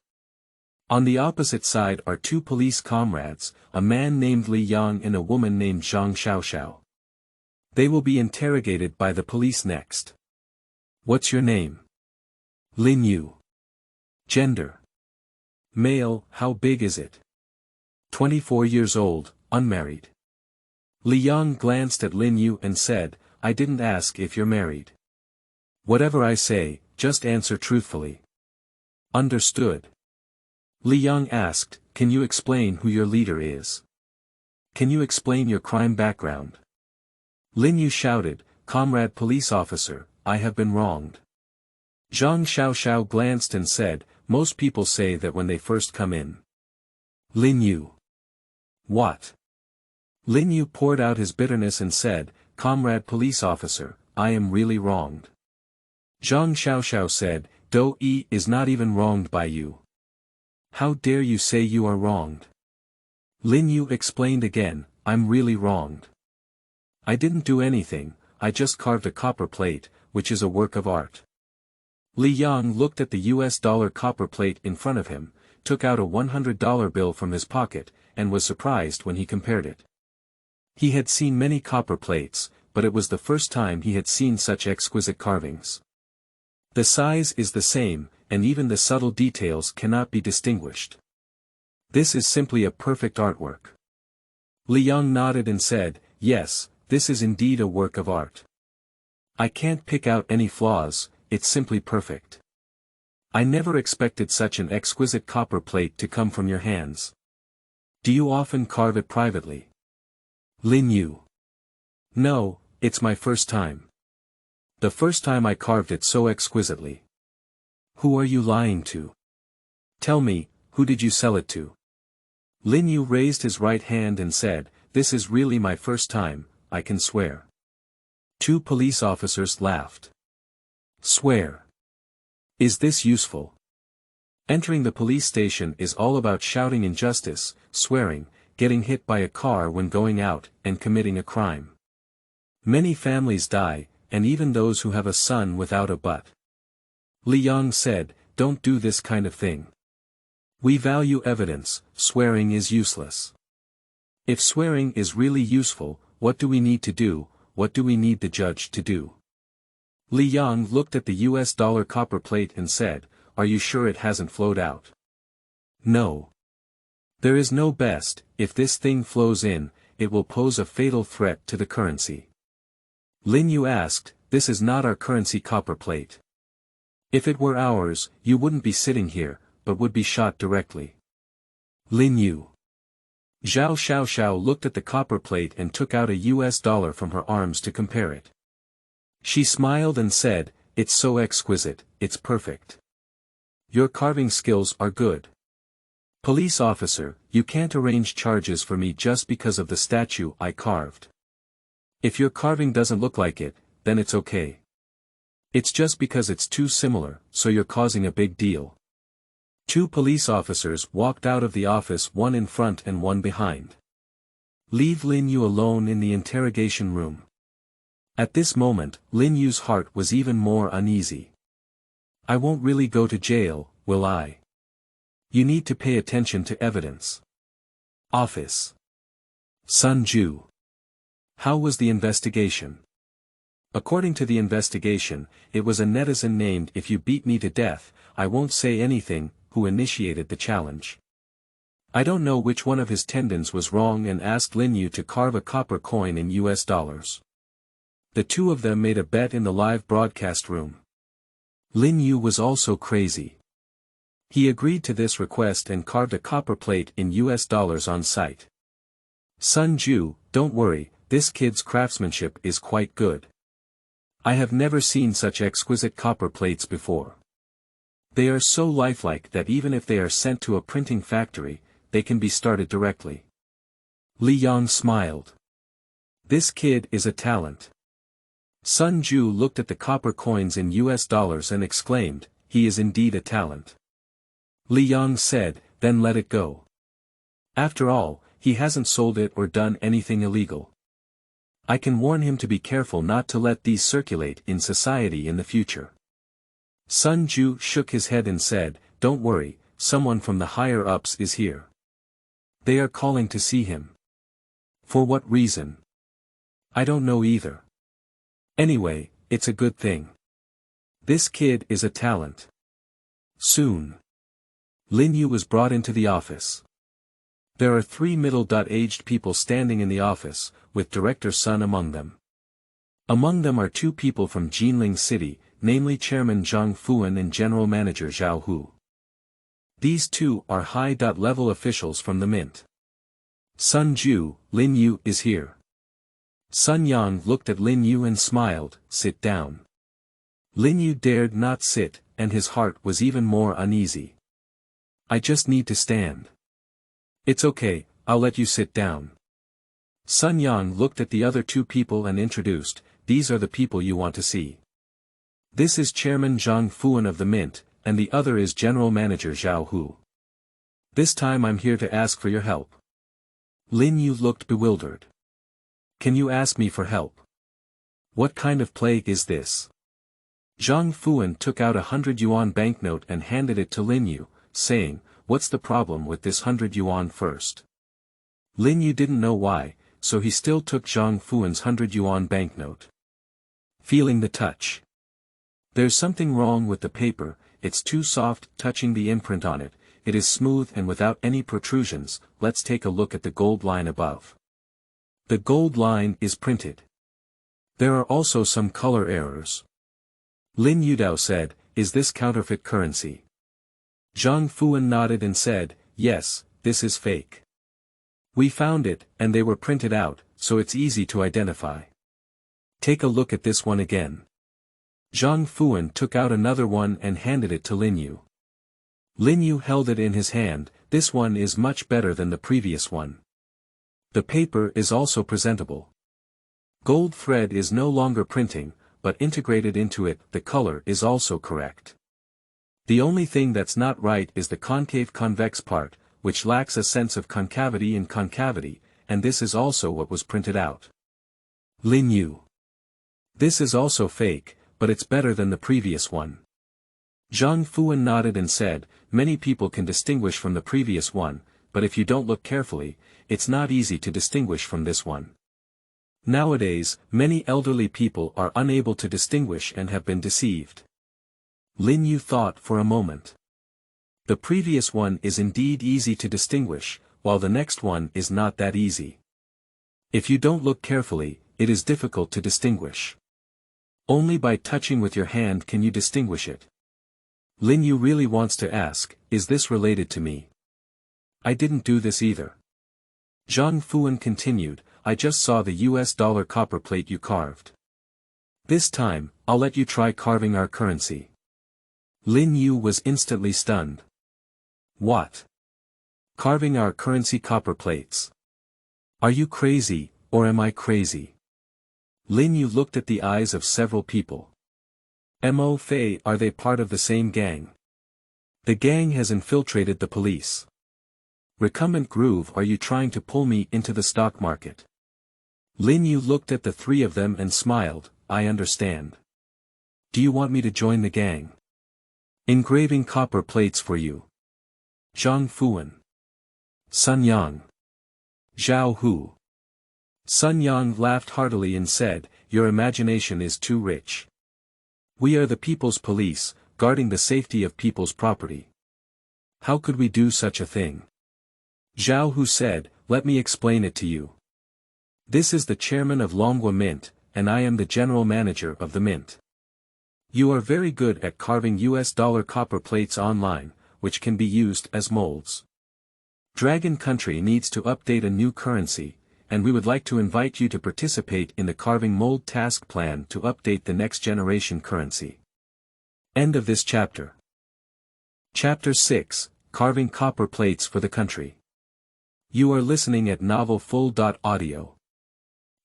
A: On the opposite side are 2 police comrades, a man named Li Yang and a woman named Zhang Xiaoxiao. They will be interrogated by the police next. What's your name? Lin Yu. Gender. Male. How big is it? 24 years old, unmarried. Li Yang glanced at Lin Yu and said, I didn't ask if you're married. Whatever I say, just answer truthfully. Understood. Li Yang asked, can you explain who your leader is? Can you explain your crime background? Lin Yu shouted, Comrade police officer, I have been wronged. Zhang Xiaoxiao glanced and said, most people say that when they first come in. Lin Yu. What? Lin Yu poured out his bitterness and said, Comrade police officer, I am really wronged. Zhang Xiaoxiao said, Do Yi is not even wronged by you. How dare you say you are wronged? Lin Yu explained again, I'm really wronged. I didn't do anything, I just carved a copper plate, which is a work of art. Li Yang looked at the US dollar copper plate in front of him, took out a $100 bill from his pocket, and was surprised when he compared it. He had seen many copper plates, but it was the first time he had seen such exquisite carvings. The size is the same, and even the subtle details cannot be distinguished. This is simply a perfect artwork. Li Yang nodded and said, yes, this is indeed a work of art. I can't pick out any flaws, it's simply perfect. I never expected such an exquisite copper plate to come from your hands. Do you often carve it privately? Lin Yu. No, it's my first time. The first time I carved it so exquisitely. Who are you lying to? Tell me, who did you sell it to? Lin Yu raised his right hand and said, this is really my first time, I can swear. Two police officers laughed. Swear. Is this useful? Entering the police station is all about shouting injustice, swearing, getting hit by a car when going out, and committing a crime. Many families die, and even those who have a son without a butt. Li Yang said, don't do this kind of thing. We value evidence, swearing is useless. If swearing is really useful, what do we need to do, what do we need the judge to do? Li Yang looked at the US dollar copper plate and said, are you sure it hasn't flowed out? No. There is no best, if this thing flows in, it will pose a fatal threat to the currency. Lin Yu asked, this is not our currency copper plate. If it were ours, you wouldn't be sitting here, but would be shot directly. Lin Yu. Zhao Xiaoxiao looked at the copper plate and took out a US dollar from her arms to compare it. She smiled and said, it's so exquisite, it's perfect. Your carving skills are good. Police officer, you can't arrange charges for me just because of the statue I carved. If your carving doesn't look like it, then it's okay. It's just because it's too similar, so you're causing a big deal. Two police officers walked out of the office, one in front and one behind. Leave Lin Yu alone in the interrogation room. At this moment, Lin Yu's heart was even more uneasy. I won't really go to jail, will I? You need to pay attention to evidence. Office. Sun Ju. How was the investigation? According to the investigation, it was a netizen named If You Beat Me to Death, I Won't Say Anything, who initiated the challenge. I don't know which one of his tendons was wrong and asked Lin Yu to carve a copper coin in US dollars. The two of them made a bet in the live broadcast room. Lin Yu was also crazy. He agreed to this request and carved a copper plate in US dollars on site. Sun Ju, don't worry, this kid's craftsmanship is quite good. I have never seen such exquisite copper plates before. They are so lifelike that even if they are sent to a printing factory, they can be started directly. Li Yang smiled. This kid is a talent. Sun Ju looked at the copper coins in US dollars and exclaimed, he is indeed a talent. Li Yang said, then let it go. After all, he hasn't sold it or done anything illegal. I can warn him to be careful not to let these circulate in society in the future. Sun Ju shook his head and said, don't worry, someone from the higher-ups is here. They are calling to see him. For what reason? I don't know either. Anyway, it's a good thing. This kid is a talent. Soon. Lin Yu was brought into the office. There are 3 middle-aged people standing in the office, with Director Sun among them. Among them are 2 people from Jinling City, namely Chairman Zhang Fuan and General Manager Zhao Hu. These 2 are high-level officials from the Mint. Sun Ju, Lin Yu is here. Sun Yang looked at Lin Yu and smiled, sit down. Lin Yu dared not sit, and his heart was even more uneasy. I just need to stand. It's okay, I'll let you sit down. Sun Yang looked at the other 2 people and introduced, these are the people you want to see. This is Chairman Zhang Fuan of the Mint, and the other is General Manager Zhao Hu. This time I'm here to ask for your help. Lin Yu looked bewildered. Can you ask me for help? What kind of plague is this? Zhang Fuan took out a 100 yuan banknote and handed it to Lin Yu, saying, "What's the problem with this 100 yuan first?" Lin Yu didn't know why, so he still took Zhang Fuan's 100 yuan banknote. Feeling the touch. There's something wrong with the paper, it's too soft, touching the imprint on it, it is smooth and without any protrusions. Let's take a look at the gold line above. The gold line is printed. There are also some color errors. Lin Yudao said, "Is this counterfeit currency?" Zhang Fuan nodded and said, "Yes, this is fake. We found it, and they were printed out, so it's easy to identify. Take a look at this one again." Zhang Fuan took out another one and handed it to Lin Yu. Lin Yu held it in his hand. "This one is much better than the previous one. The paper is also presentable. Gold thread is no longer printing, but integrated into it, the color is also correct. The only thing that's not right is the concave-convex part, which lacks a sense of concavity in concavity, and this is also what was printed out." Lin Yu. "This is also fake, but it's better than the previous one." Zhang Fuan nodded and said, "Many people can distinguish from the previous one, but if you don't look carefully, it's not easy to distinguish from this one. Nowadays, many elderly people are unable to distinguish and have been deceived." Lin Yu thought for a moment. The previous one is indeed easy to distinguish, while the next one is not that easy. If you don't look carefully, it is difficult to distinguish. Only by touching with your hand can you distinguish it. Lin Yu really wants to ask, "Is this related to me? I didn't do this either." Zhang Fuan continued, "I just saw the US dollar copper plate you carved. This time, I'll let you try carving our currency." Lin Yu was instantly stunned. "What? Carving our currency copper plates? Are you crazy, or am I crazy?" Lin Yu looked at the eyes of several people. "Mo Fei, are they part of the same gang? The gang has infiltrated the police. Recumbent Groove, are you trying to pull me into the stock market?" Lin Yu looked at the three of them and smiled, "I understand. Do you want me to join the gang? Engraving copper plates for you. Zhang Fuan. Sun Yang. Zhao Hu." Sun Yang laughed heartily and said, "Your imagination is too rich. We are the people's police, guarding the safety of people's property. How could we do such a thing?" Zhao Hu said, "Let me explain it to you. This is the chairman of Longhua Mint, and I am the general manager of the mint. You are very good at carving US dollar copper plates online, which can be used as molds. Dragon Country needs to update a new currency, and we would like to invite you to participate in the carving mold task plan to update the next generation currency." End of this chapter. Chapter 6, Carving Copper Plates for the Country. You are listening at novelfull.audio.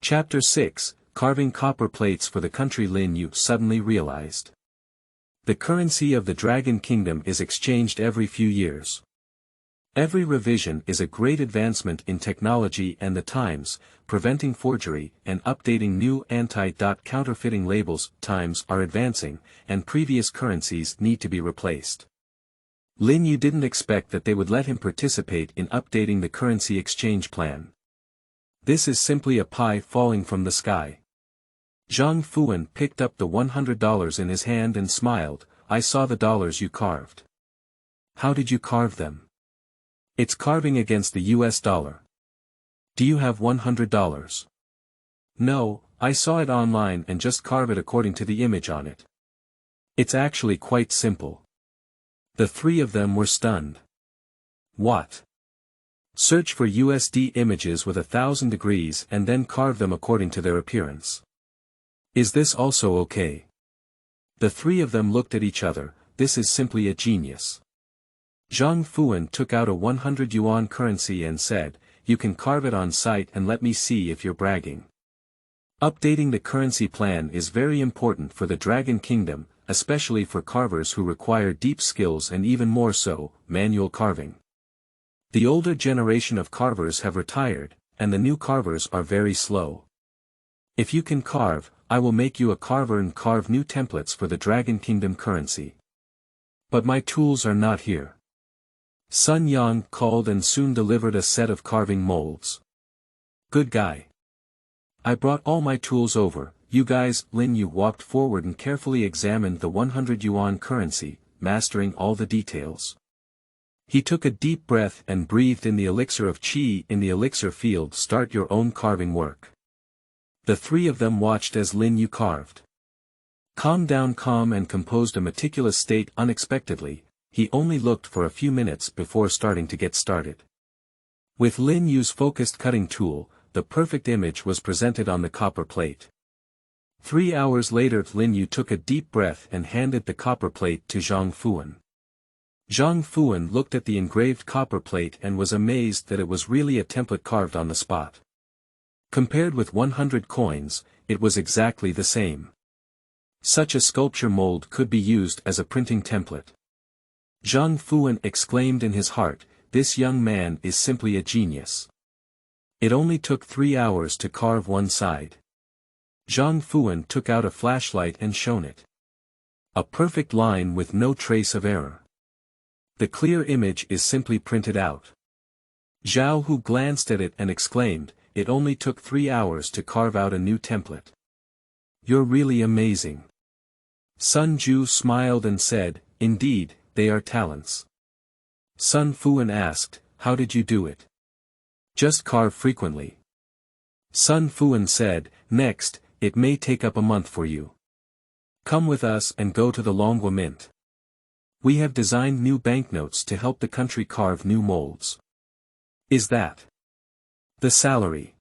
A: Chapter 6, Carving Copper Plates for the Country. Lin Yu suddenly realized. The currency of the Dragon Kingdom is exchanged every few years. Every revision is a great advancement in technology and the times, preventing forgery and updating new anti-counterfeiting labels. Times are advancing, and previous currencies need to be replaced. Lin Yu didn't expect that they would let him participate in updating the currency exchange plan. This is simply a pie falling from the sky. Zhang Fuan picked up the $100 in his hand and smiled, "I saw the dollars you carved. How did you carve them? It's carving against the US dollar. Do you have $100? No, I saw it online and just carve it according to the image on it. It's actually quite simple." The three of them were stunned. "What? Search for USD images with 1,000 degrees and then carve them according to their appearance. Is this also okay?" The three of them looked at each other. "This is simply a genius." Zhang Fuan took out a 100 yuan currency and said, "You can carve it on site and let me see if you're bragging." Updating the currency plan is very important for the Dragon Kingdom, especially for carvers who require deep skills and even more so, manual carving. The older generation of carvers have retired, and the new carvers are very slow. If you can carve, I will make you a carver and carve new templates for the Dragon Kingdom currency. But my tools are not here. Sun Yang called and soon delivered a set of carving molds. Good guy. I brought all my tools over, you guys. Lin Yu walked forward and carefully examined the 100 yuan currency, mastering all the details. He took a deep breath and breathed in the elixir of qi in the elixir field. Start your own carving work. The three of them watched as Lin Yu carved. Calm down, calm and composed, a meticulous state. Unexpectedly, he only looked for a few minutes before starting to get started. With Lin Yu's focused cutting tool, the perfect image was presented on the copper plate. 3 hours later, Lin Yu took a deep breath and handed the copper plate to Zhang Fuan. Zhang Fuan looked at the engraved copper plate and was amazed that it was really a template carved on the spot. Compared with 100 coins, it was exactly the same. Such a sculpture mold could be used as a printing template. Zhang Fuan exclaimed in his heart, this young man is simply a genius. It only took 3 hours to carve one side. Zhang Fuan took out a flashlight and shone it. A perfect line with no trace of error. The clear image is simply printed out. Zhao Hu glanced at it and exclaimed, it only took 3 hours to carve out a new template. You're really amazing. Sun Ju smiled and said, indeed, they are talents. Sun Fuan asked, how did you do it? Just carve frequently. Sun Fuan said, next, it may take up a month for you. Come with us and go to the Longwa Mint. We have designed new banknotes to help the country carve new molds. Is that the salary?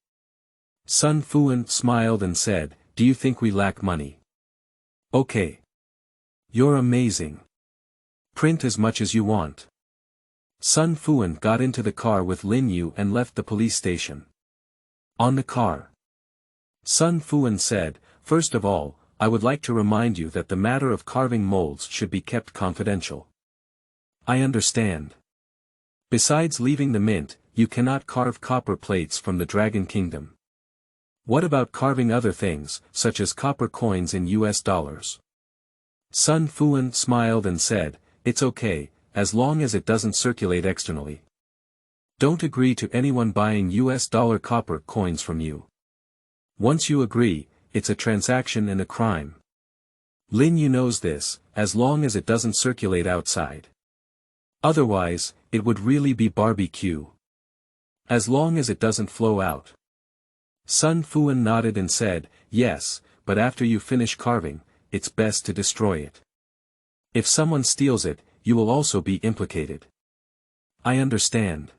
A: Sun Fuan smiled and said, do you think we lack money? Okay. You're amazing. Print as much as you want. Sun Fuan got into the car with Lin Yu and left the police station. On the car, Sun Fuan said, first of all, I would like to remind you that the matter of carving molds should be kept confidential. I understand. Besides leaving the mint, you cannot carve copper plates from the Dragon Kingdom. What about carving other things, such as copper coins in US dollars? Sun Fuan smiled and said, it's okay, as long as it doesn't circulate externally. Don't agree to anyone buying US dollar copper coins from you. Once you agree, it's a transaction and a crime. Lin Yu knows this, as long as it doesn't circulate outside. Otherwise, it would really be barbecue. As long as it doesn't flow out. Sun Fuan nodded and said, yes, but after you finish carving, it's best to destroy it. If someone steals it, you will also be implicated. I understand.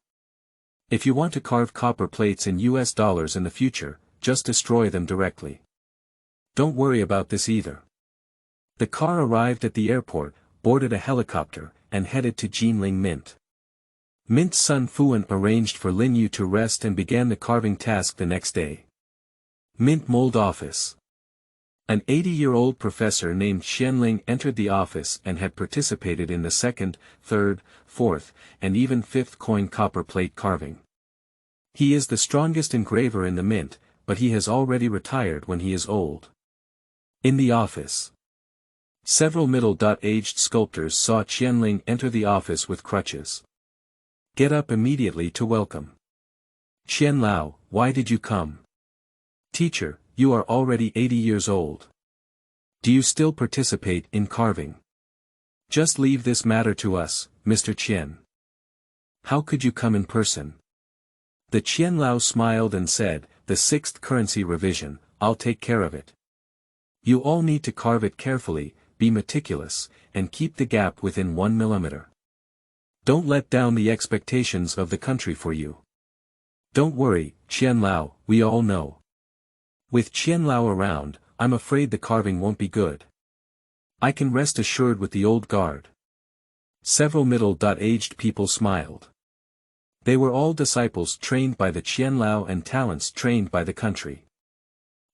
A: If you want to carve copper plates in US dollars in the future, just destroy them directly. Don't worry about this either. The car arrived at the airport, boarded a helicopter, and headed to Jinling Mint. Mint Sun Fuan arranged for Lin Yu to rest and began the carving task the next day. Mint Mold Office. An 80-year-old professor named Xianling entered the office and had participated in the 2nd, 3rd, 4th, and even 5th coin copper plate carving. He is the strongest engraver in the mint, but he has already retired when he is old. In the office, several middle-aged sculptors saw Qianling enter the office with crutches. Get up immediately to welcome. Qianlao, why did you come? Teacher, you are already 80 years old. Do you still participate in carving? Just leave this matter to us, Mr. Qian. How could you come in person? The Qianlao smiled and said, the 6th currency revision, I'll take care of it. You all need to carve it carefully, be meticulous, and keep the gap within 1 millimeter. Don't let down the expectations of the country for you. Don't worry, Qianlao, we all know. With Qianlao around, I'm afraid the carving won't be good. I can rest assured with the old guard. Several middle-aged people smiled. They were all disciples trained by the Qianlao and talents trained by the country.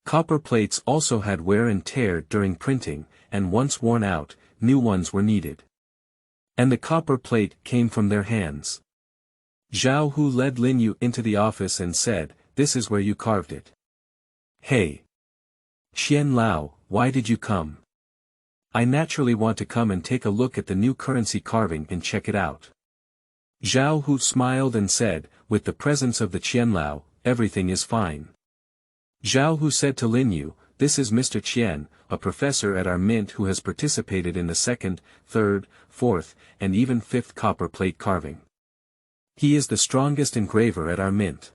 A: Copper plates also had wear and tear during printing, and once worn out, new ones were needed. And the copper plate came from their hands. Zhao Hu led Lin Yu into the office and said, "This is where you carved it." "Hey! Qian Lao, why did you come?" "I naturally want to come and take a look at the new currency carving and check it out." Zhao Hu smiled and said, "With the presence of the Qian Lao, everything is fine." Zhao Hu said to Lin Yu, "This is Mr. Qian, a professor at our mint who has participated in the 2nd, 3rd, 4th, and even 5th copper plate carving. He is the strongest engraver at our mint."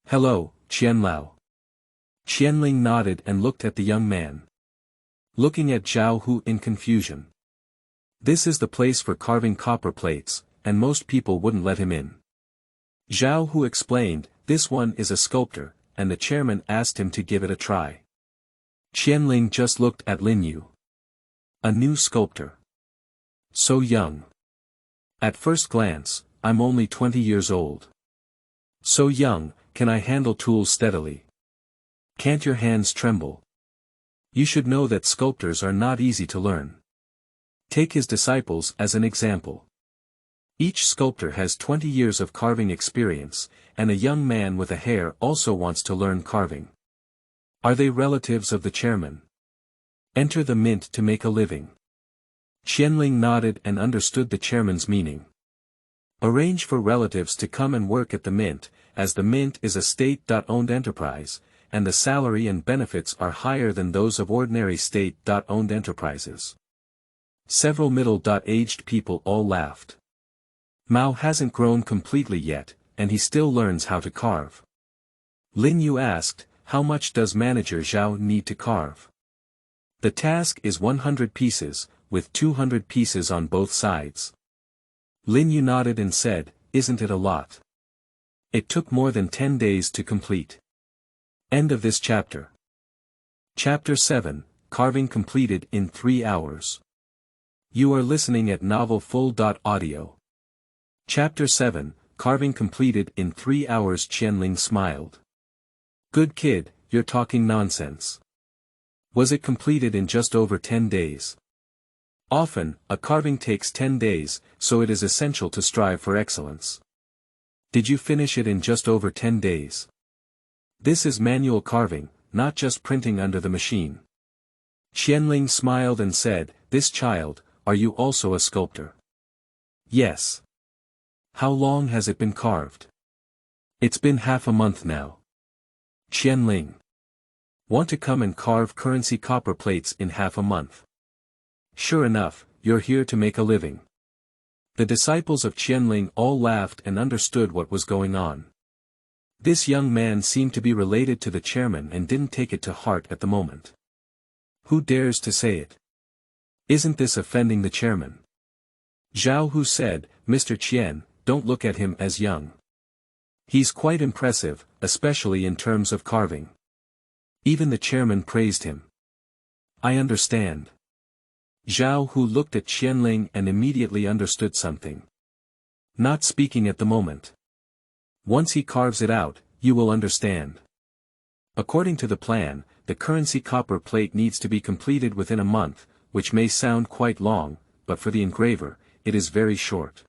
A: "Hello, Qian Lao." Qianling nodded and looked at the young man, looking at Zhao Hu in confusion. This is the place for carving copper plates, and most people wouldn't let him in. Zhao Hu explained, "This one is a sculptor," and the chairman asked him to give it a try. Qianling just looked at Lin Yu. A new sculptor. So young. At first glance, I'm only 20 years old. So young, can I handle tools steadily? Can't your hands tremble? You should know that sculptors are not easy to learn. Take his disciples as an example. Each sculptor has 20 years of carving experience, and a young man with a hair also wants to learn carving. Are they relatives of the chairman? Enter the mint to make a living. Qianling nodded and understood the chairman's meaning. Arrange for relatives to come and work at the mint, as the mint is a state-owned enterprise, and the salary and benefits are higher than those of ordinary state-owned enterprises. Several middle-aged people all laughed. Mao hasn't grown completely yet, and he still learns how to carve. Lin Yu asked, "How much does manager Zhao need to carve?" "The task is 100 pieces, with 200 pieces on both sides." Lin Yu nodded and said, "Isn't it a lot?" It took more than 10 days to complete. End of this chapter. Chapter 7, Carving completed in 3 hours. You are listening at novelfull.audio. Chapter 7, Carving completed in 3 hours. Qianling smiled. "Good kid, you're talking nonsense. Was it completed in just over 10 days? Often, a carving takes 10 days, so it is essential to strive for excellence. Did you finish it in just over 10 days? This is manual carving, not just printing under the machine." Qianling smiled and said, "This child, are you also a sculptor?" "Yes." "How long has it been carved?" "It's been half a month now." Qianling. "Want to come and carve currency copper plates in half a month?" "Sure enough, you're here to make a living." The disciples of Qianling all laughed and understood what was going on. This young man seemed to be related to the chairman and didn't take it to heart at the moment. Who dares to say it? Isn't this offending the chairman? Zhao Hu said, "Mr. Qian, don't look at him as young. He's quite impressive, especially in terms of carving." Even the chairman praised him. "I understand." Zhao Hu looked at Qianling and immediately understood something. "Not speaking at the moment. Once he carves it out, you will understand." According to the plan, the currency copper plate needs to be completed within a month, which may sound quite long, but for the engraver, it is very short.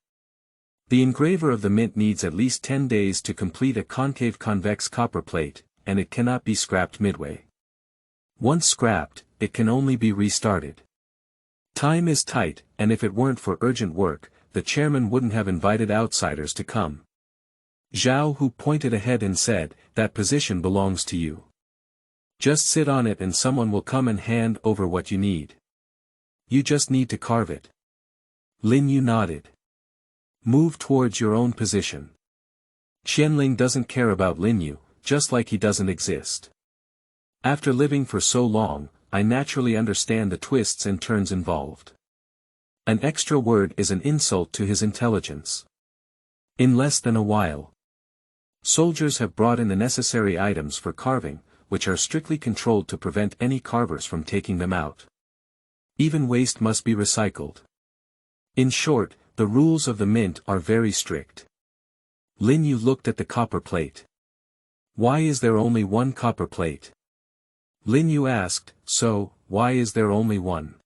A: The engraver of the mint needs at least 10 days to complete a concave convex copper plate, and it cannot be scrapped midway. Once scrapped, it can only be restarted. Time is tight, and if it weren't for urgent work, the chairman wouldn't have invited outsiders to come. Zhao Hu pointed ahead and said, "That position belongs to you. Just sit on it and someone will come and hand over what you need. You just need to carve it." Lin Yu nodded. "Move towards your own position." Qianling doesn't care about Lin Yu, just like he doesn't exist. After living for so long, I naturally understand the twists and turns involved. An extra word is an insult to his intelligence. In less than a while, soldiers have brought in the necessary items for carving, which are strictly controlled to prevent any carvers from taking them out. Even waste must be recycled. In short, the rules of the mint are very strict. Lin Yu looked at the copper plate. "Why is there only one copper plate?" Lin Yu asked, "So, why is there only one?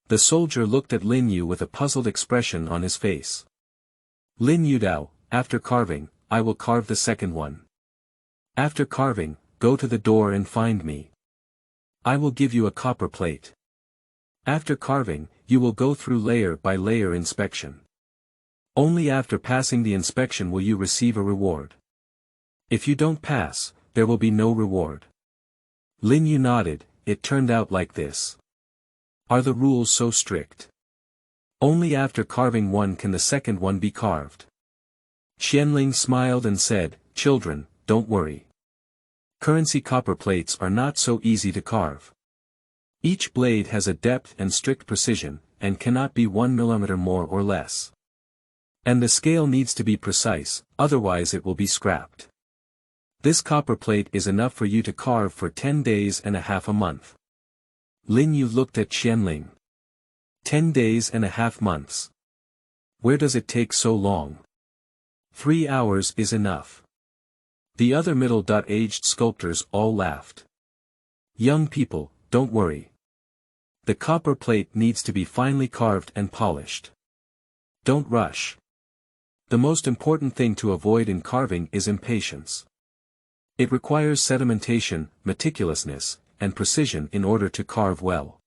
A: The soldier looked at Lin Yu with a puzzled expression on his face. Lin Yu Dao, after carving, I will carve the second one. After carving, go to the door and find me. I will give you a copper plate. After carving, you will go through layer by layer inspection. Only after passing the inspection will you receive a reward. If you don't pass, there will be no reward. Lin Yu nodded. It turned out like this. Are the rules so strict? Only after carving one can the second one be carved. Qianling smiled and said, children, don't worry. Currency copper plates are not so easy to carve. Each blade has a depth and strict precision, and cannot be 1 millimeter more or less. And the scale needs to be precise, otherwise it will be scrapped. This copper plate is enough for you to carve for 10 days and a half a month. Lin Yu looked at Qianling. 10 days and a half months. Where does it take so long? 3 hours is enough. The other middle-aged sculptors all laughed. Young people, don't worry. The copper plate needs to be finely carved and polished. Don't rush. The most important thing to avoid in carving is impatience. It requires sedimentation, meticulousness, and precision in order to carve well.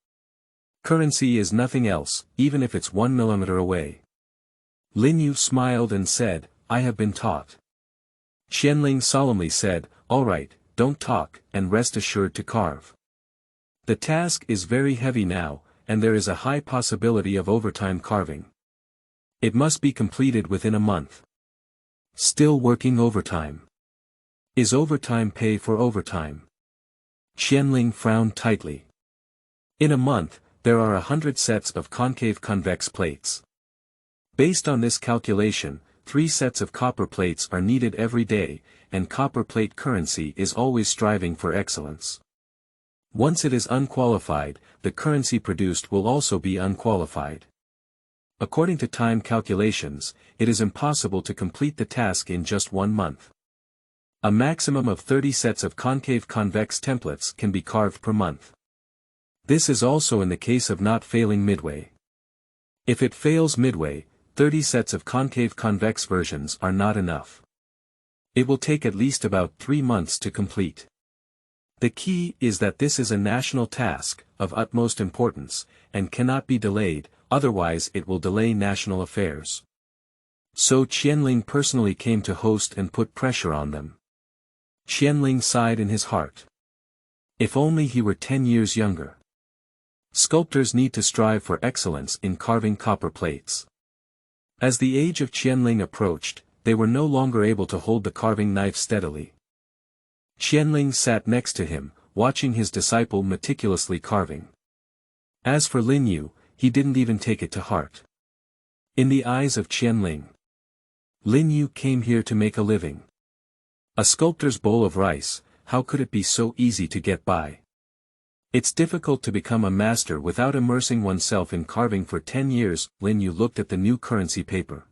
A: Currency is nothing else, even if it's 1 millimeter away. Lin Yu smiled and said, I have been taught. Qianling solemnly said, all right, don't talk, and rest assured to carve. The task is very heavy now, and there is a high possibility of overtime carving. It must be completed within a month. Still working overtime. Is overtime pay for overtime? Qianling frowned tightly. In a month, there are 100 sets of concave convex plates. Based on this calculation, 3 sets of copper plates are needed every day, and copper plate currency is always striving for excellence. Once it is unqualified, the currency produced will also be unqualified. According to time calculations, it is impossible to complete the task in just 1 month. A maximum of 30 sets of concave convex templates can be carved per month. This is also in the case of not failing midway. If it fails midway, 30 sets of concave convex versions are not enough. It will take at least about 3 months to complete. The key is that this is a national task, of utmost importance, and cannot be delayed, otherwise it will delay national affairs. So Qianling personally came to host and put pressure on them. Qianling sighed in his heart. If only he were 10 years younger. Sculptors need to strive for excellence in carving copper plates. As the age of Qianling approached, they were no longer able to hold the carving knife steadily. Qianling sat next to him, watching his disciple meticulously carving. As for Lin Yu, he didn't even take it to heart. In the eyes of Qianling, Lin Yu came here to make a living. A sculptor's bowl of rice, how could it be so easy to get by? It's difficult to become a master without immersing oneself in carving for 10 years, Lin Yu looked at the new currency paper.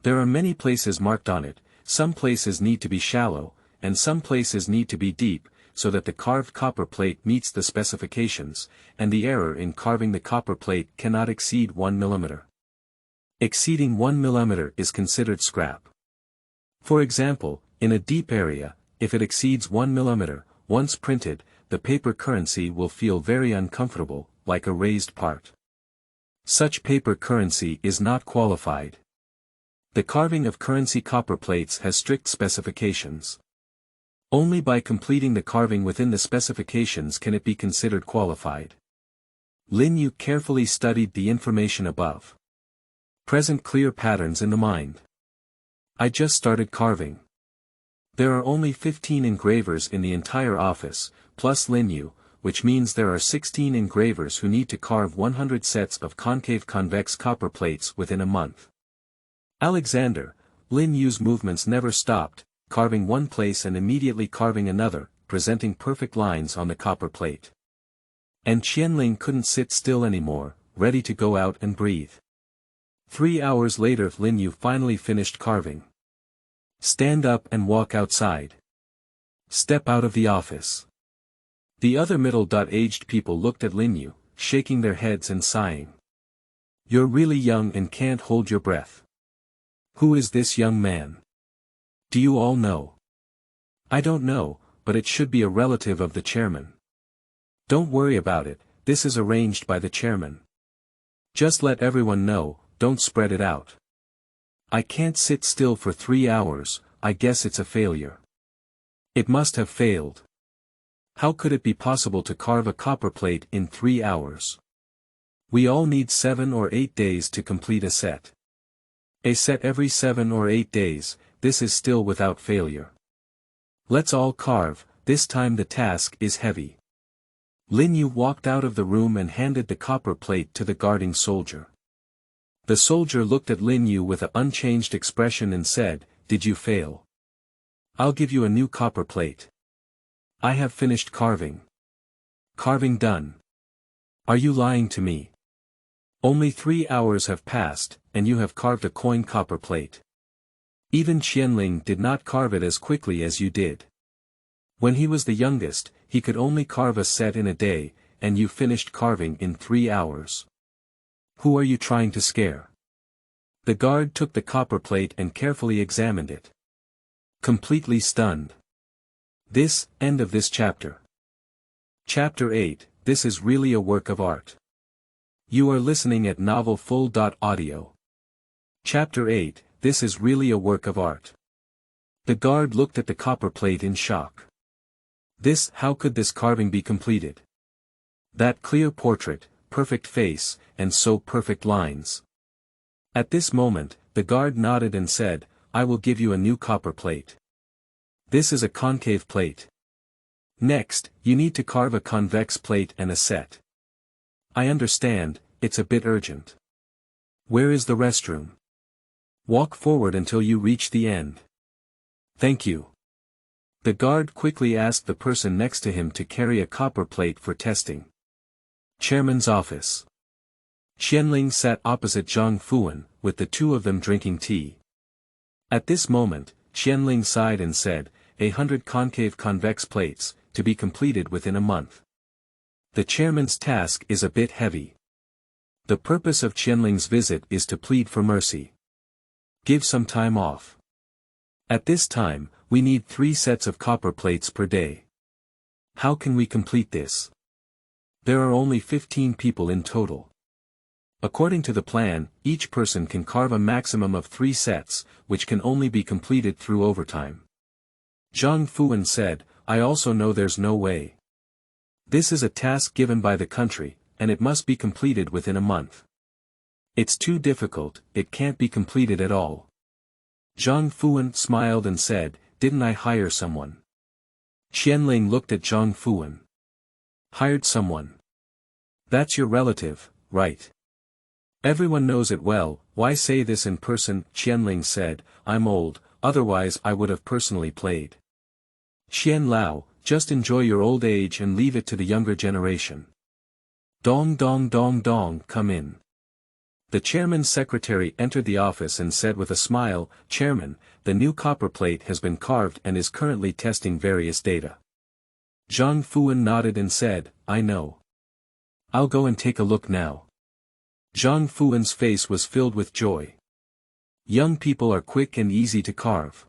A: There are many places marked on it, some places need to be shallow, and some places need to be deep, so that the carved copper plate meets the specifications, and the error in carving the copper plate cannot exceed 1 millimeter. Exceeding 1 millimeter is considered scrap. For example, in a deep area, if it exceeds 1 millimeter, once printed, the paper currency will feel very uncomfortable, like a raised part. Such paper currency is not qualified. The carving of currency copper plates has strict specifications. Only by completing the carving within the specifications can it be considered qualified. Lin Yu carefully studied the information above. Present clear patterns in the mind. I just started carving. There are only 15 engravers in the entire office, plus Lin Yu, which means there are 16 engravers who need to carve 100 sets of concave convex copper plates within a month. Alexander, Lin Yu's movements never stopped, carving one place and immediately carving another, presenting perfect lines on the copper plate. And Qianling couldn't sit still anymore, ready to go out and breathe. 3 hours later Lin Yu finally finished carving. Stand up and walk outside. Step out of the office. The other middle-aged people looked at Lin Yu, shaking their heads and sighing. You're really young and can't hold your breath. Who is this young man? Do you all know? I don't know, but it should be a relative of the chairman. Don't worry about it, this is arranged by the chairman. Just let everyone know, don't spread it out. I can't sit still for 3 hours, I guess it's a failure. It must have failed. How could it be possible to carve a copper plate in 3 hours? We all need 7 or 8 days to complete a set. A set every 7 or 8 days, this is still without failure. Let's all carve, this time the task is heavy. Lin Yu walked out of the room and handed the copper plate to the guarding soldier. The soldier looked at Lin Yu with an unchanged expression and said, "Did you fail? I'll give you a new copper plate. I have finished carving. Carving done. Are you lying to me? Only 3 hours have passed, and you have carved a coin copper plate. Even Qianling did not carve it as quickly as you did. When he was the youngest, he could only carve a set in a day, and you finished carving in 3 hours. Who are you trying to scare?" The guard took the copper plate and carefully examined it. Completely stunned. End of this chapter. Chapter 8, This is really a work of art. You are listening at novelfull.audio. Chapter 8, This is really a work of art. The guard looked at the copper plate in shock. How could this carving be completed? That clear portrait, perfect face, and so perfect lines. At this moment, the guard nodded and said, "I will give you a new copper plate. This is a concave plate. Next, you need to carve a convex plate and a set. I understand, it's a bit urgent. Where is the restroom? Walk forward until you reach the end. Thank you." The guard quickly asked the person next to him to carry a copper plate for testing. Chairman's office. Qianling sat opposite Zhang Fuan, with the two of them drinking tea. At this moment, Qianling sighed and said, 100 concave convex plates, to be completed within a month. The chairman's task is a bit heavy. The purpose of Qianling's visit is to plead for mercy. Give some time off. At this time, we need 3 sets of copper plates per day. How can we complete this? There are only 15 people in total. According to the plan, each person can carve a maximum of 3 sets, which can only be completed through overtime. Zhang Fuan said, "I also know there's no way. This is a task given by the country, and it must be completed within a month. It's too difficult, it can't be completed at all." Zhang Fuan smiled and said, "Didn't I hire someone?" Qianling looked at Zhang Fuan. "Hired someone? That's your relative, right? Everyone knows it well, why say this in person?" Qianling said, "I'm old, otherwise I would have personally played." Qian Lao, just enjoy your old age and leave it to the younger generation. Dong dong dong dong, come in. The chairman's secretary entered the office and said with a smile, "Chairman, the new copper plate has been carved and is currently testing various data." Zhang Fuan nodded and said, "I know. I'll go and take a look now." Zhang Fuan's face was filled with joy. Young people are quick and easy to carve.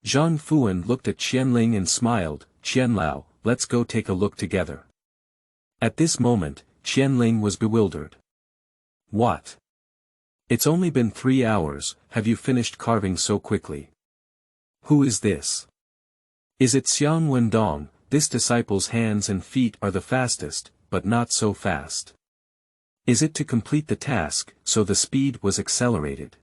A: Zhang Fuan looked at Qianling and smiled, "Qian Lao, let's go take a look together." At this moment, Qianling was bewildered. What? It's only been 3 hours, have you finished carving so quickly? Who is this? Is it Xiang Wendong? This disciple's hands and feet are the fastest, but not so fast. Is it to complete the task, so the speed was accelerated?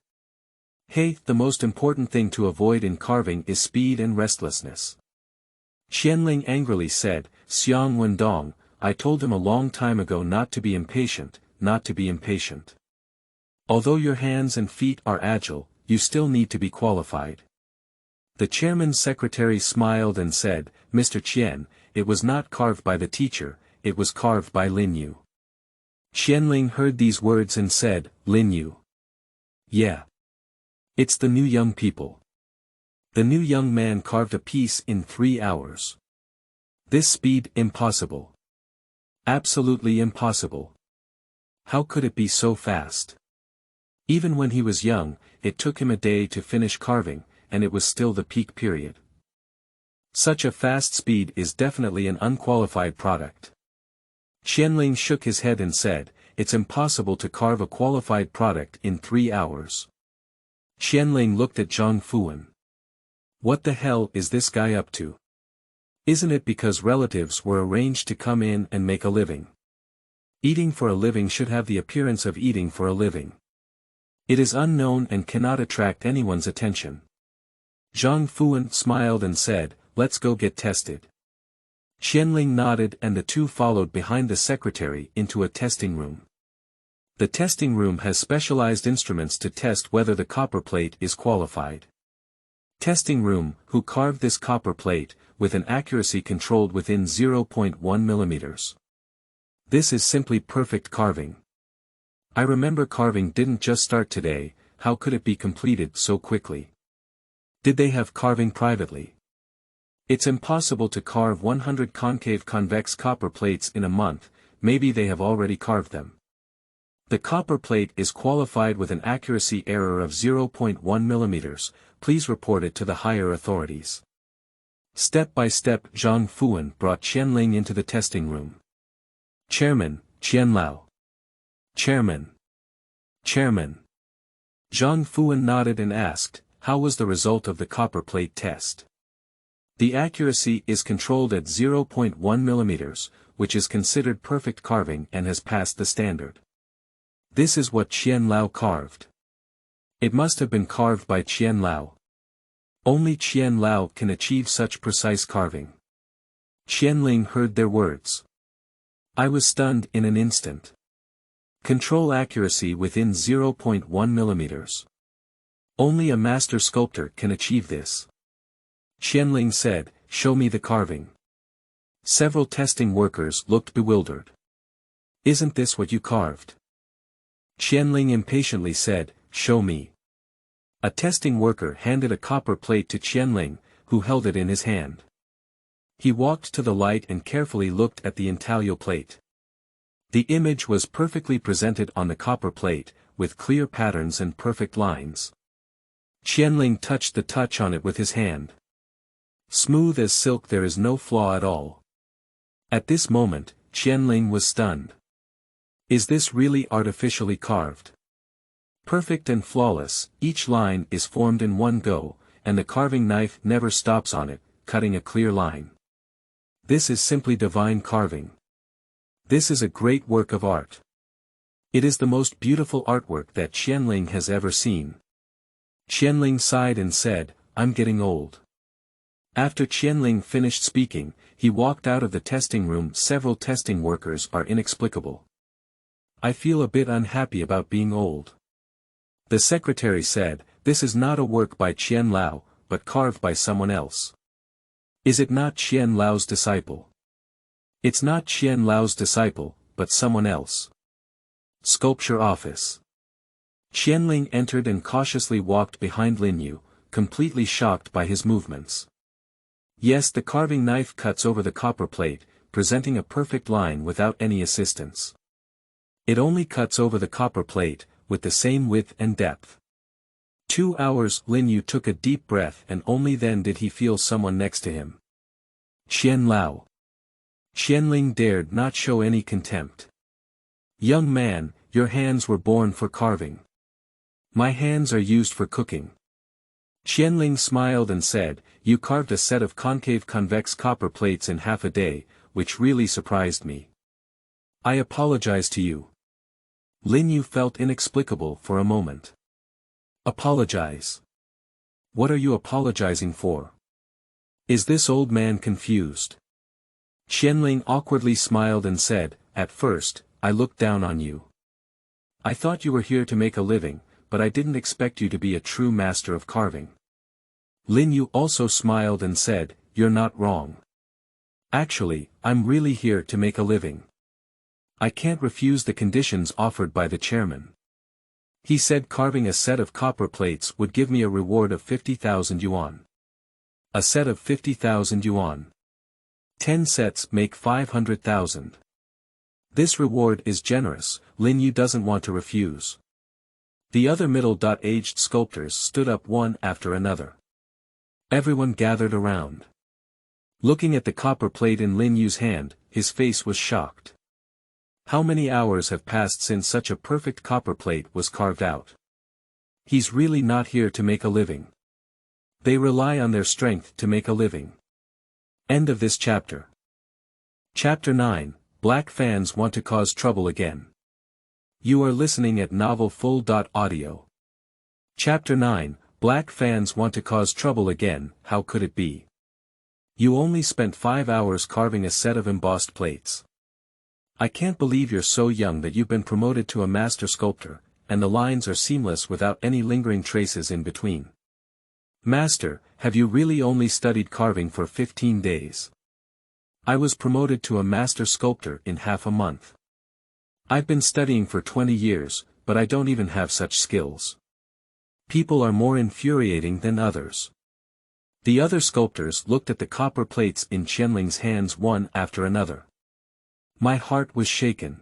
A: Hey, the most important thing to avoid in carving is speed and restlessness. Qianling angrily said, "Xiang Wendong, I told him a long time ago not to be impatient, not to be impatient. Although your hands and feet are agile, you still need to be qualified." The chairman's secretary smiled and said, "Mr. Qian, it was not carved by the teacher, it was carved by Lin Yu." Qianling heard these words and said, "Lin Yu? Yeah. It's the new young people. The new young man carved a piece in 3 hours. This speed impossible. Absolutely impossible. How could it be so fast? Even when he was young, it took him a day to finish carving, and it was still the peak period. Such a fast speed is definitely an unqualified product. Qianling shook his head and said, "It's impossible to carve a qualified product in 3 hours." Qianling looked at Zhang Fuan. What the hell is this guy up to? Isn't it because relatives were arranged to come in and make a living? Eating for a living should have the appearance of eating for a living. It is unknown and cannot attract anyone's attention. Zhang Fuan smiled and said, "Let's go get tested." Qianling nodded and the two followed behind the secretary into a testing room. The testing room has specialized instruments to test whether the copper plate is qualified. Testing room, who carved this copper plate, with an accuracy controlled within 0.1 millimeters. This is simply perfect carving. I remember carving didn't just start today, how could it be completed so quickly? Did they have carving privately? It's impossible to carve 100 concave convex copper plates in a month, maybe they have already carved them. The copper plate is qualified with an accuracy error of 0.1 millimeters, please report it to the higher authorities. Step by step Zhang Fuan brought Qianling into the testing room. Chairman, Qianlao. Chairman. Chairman. Zhang Fuan nodded and asked, how was the result of the copper plate test? The accuracy is controlled at 0.1 millimeters, which is considered perfect carving and has passed the standard. This is what Qianlao carved. It must have been carved by Qianlao. Only Qianlao can achieve such precise carving. Qianling heard their words. I was stunned in an instant. Control accuracy within 0.1 millimeters. Only a master sculptor can achieve this. Qianling said, show me the carving. Several testing workers looked bewildered. Isn't this what you carved? Qianling impatiently said, show me. A testing worker handed a copper plate to Qianling, who held it in his hand. He walked to the light and carefully looked at the intaglio plate. The image was perfectly presented on the copper plate, with clear patterns and perfect lines. Qianling touched the touch on it with his hand. Smooth as silk, there is no flaw at all. At this moment, Qianling was stunned. Is this really artificially carved? Perfect and flawless, each line is formed in one go, and the carving knife never stops on it, cutting a clear line. This is simply divine carving. This is a great work of art. It is the most beautiful artwork that Qianling has ever seen. Qianling sighed and said, I'm getting old. After Qianling finished speaking, he walked out of the testing room. Several testing workers are inexplicable. I feel a bit unhappy about being old. The secretary said, this is not a work by Qianlao, but carved by someone else. Is it not Qianlao's disciple? It's not Qianlao's disciple, but someone else. Sculpture office. Qianling entered and cautiously walked behind Lin Yu, completely shocked by his movements. Yes, the carving knife cuts over the copper plate, presenting a perfect line without any assistance. It only cuts over the copper plate, with the same width and depth. 2 hours. Lin Yu took a deep breath and only then did he feel someone next to him. Qianlao. Qianling dared not show any contempt. Young man, your hands were born for carving. My hands are used for cooking. Qianling smiled and said, you carved a set of concave convex copper plates in half a day, which really surprised me. I apologize to you. Lin Yu felt inexplicable for a moment. Apologize? What are you apologizing for? Is this old man confused? Qianling awkwardly smiled and said, at first, I looked down on you. I thought you were here to make a living, but I didn't expect you to be a true master of carving. Lin Yu also smiled and said, you're not wrong. Actually, I'm really here to make a living. I can't refuse the conditions offered by the chairman. He said carving a set of copper plates would give me a reward of 50,000 yuan. A set of 50,000 yuan. 10 sets make 500,000. This reward is generous, Lin Yu doesn't want to refuse. The other middle-aged sculptors stood up one after another. Everyone gathered around. Looking at the copper plate in Lin Yu's hand, his face was shocked. How many hours have passed since such a perfect copper plate was carved out? He's really not here to make a living. They rely on their strength to make a living. End of this chapter. Chapter 9, Black fans want to cause trouble again. You are listening at novelfull.audio. Chapter 9, Black fans want to cause trouble again, how could it be? You only spent 5 hours carving a set of embossed plates. I can't believe you're so young that you've been promoted to a master sculptor, and the lines are seamless without any lingering traces in between. Master, have you really only studied carving for 15 days? I was promoted to a master sculptor in half a month. I've been studying for 20 years, but I don't even have such skills. People are more infuriating than others. The other sculptors looked at the copper plates in Qianling's hands one after another. My heart was shaken.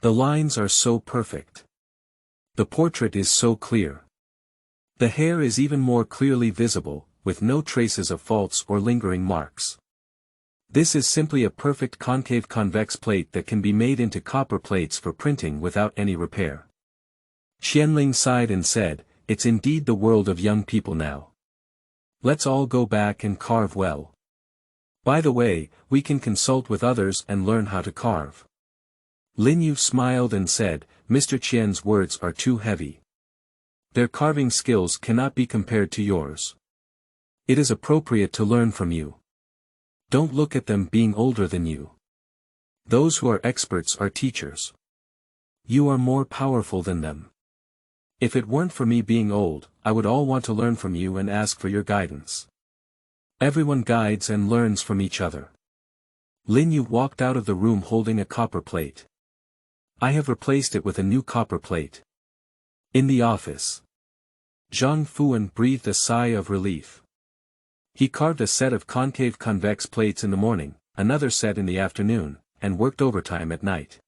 A: The lines are so perfect. The portrait is so clear. The hair is even more clearly visible, with no traces of faults or lingering marks. This is simply a perfect concave convex plate that can be made into copper plates for printing without any repair. Qianling sighed and said, it's indeed the world of young people now. Let's all go back and carve well. By the way, we can consult with others and learn how to carve. Lin Yu smiled and said, Mr. Qian's words are too heavy. Their carving skills cannot be compared to yours. It is appropriate to learn from you. Don't look at them being older than you. Those who are experts are teachers. You are more powerful than them. If it weren't for me being old, I would all want to learn from you and ask for your guidance. Everyone guides and learns from each other. Lin Yu walked out of the room holding a copper plate. I have replaced it with a new copper plate. In the office, Zhang Fuan breathed a sigh of relief. He carved a set of concave convex plates in the morning, another set in the afternoon, and worked overtime at night.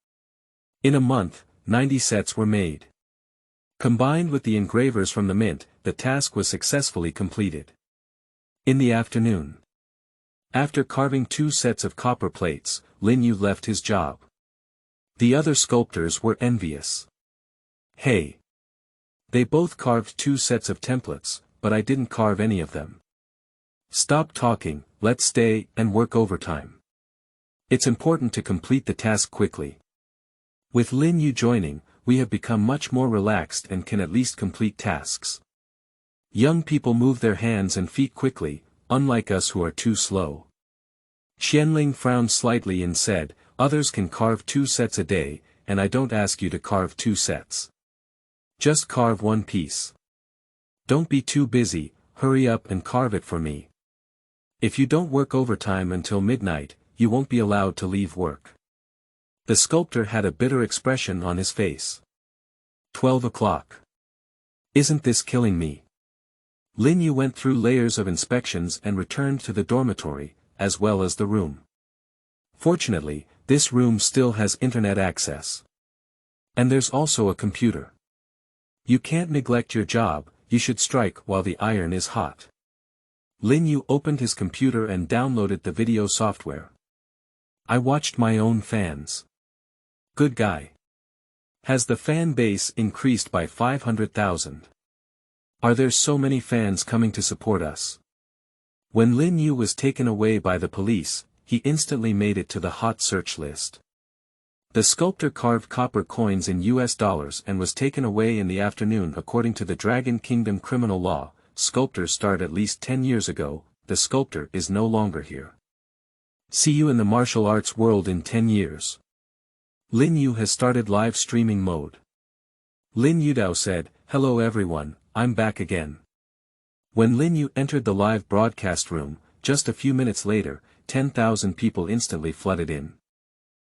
A: In a month, 90 sets were made. Combined with the engravers from the mint, the task was successfully completed. In the afternoon, after carving 2 sets of copper plates, Lin Yu left his job. The other sculptors were envious. Hey! They both carved 2 sets of templates, but I didn't carve any of them. Stop talking, let's stay and work overtime. It's important to complete the task quickly. With Lin Yu joining, we have become much more relaxed and can at least complete tasks. Young people move their hands and feet quickly, unlike us who are too slow. Qianling frowned slightly and said, others can carve 2 sets a day, and I don't ask you to carve 2 sets. Just carve 1 piece. Don't be too busy, hurry up and carve it for me. If you don't work overtime until midnight, you won't be allowed to leave work. The sculptor had a bitter expression on his face. 12 o'clock. Isn't this killing me? Lin Yu went through layers of inspections and returned to the dormitory, as well as the room. Fortunately, this room still has internet access. And there's also a computer. You can't neglect your job, you should strike while the iron is hot. Lin Yu opened his computer and downloaded the video software. I watched my own fans. Good guy. Has the fan base increased by 500,000? Are there so many fans coming to support us? When Lin Yu was taken away by the police, he instantly made it to the hot search list. The sculptor carved copper coins in US dollars and was taken away in the afternoon according to the Dragon Kingdom criminal law. Sculptors started at least 10 years ago, the sculptor is no longer here. See you in the martial arts world in 10 years. Lin Yu has started live streaming mode. Lin Yudao said, hello everyone, I'm back again. When Lin Yu entered the live broadcast room, just a few minutes later, 10,000 people instantly flooded in.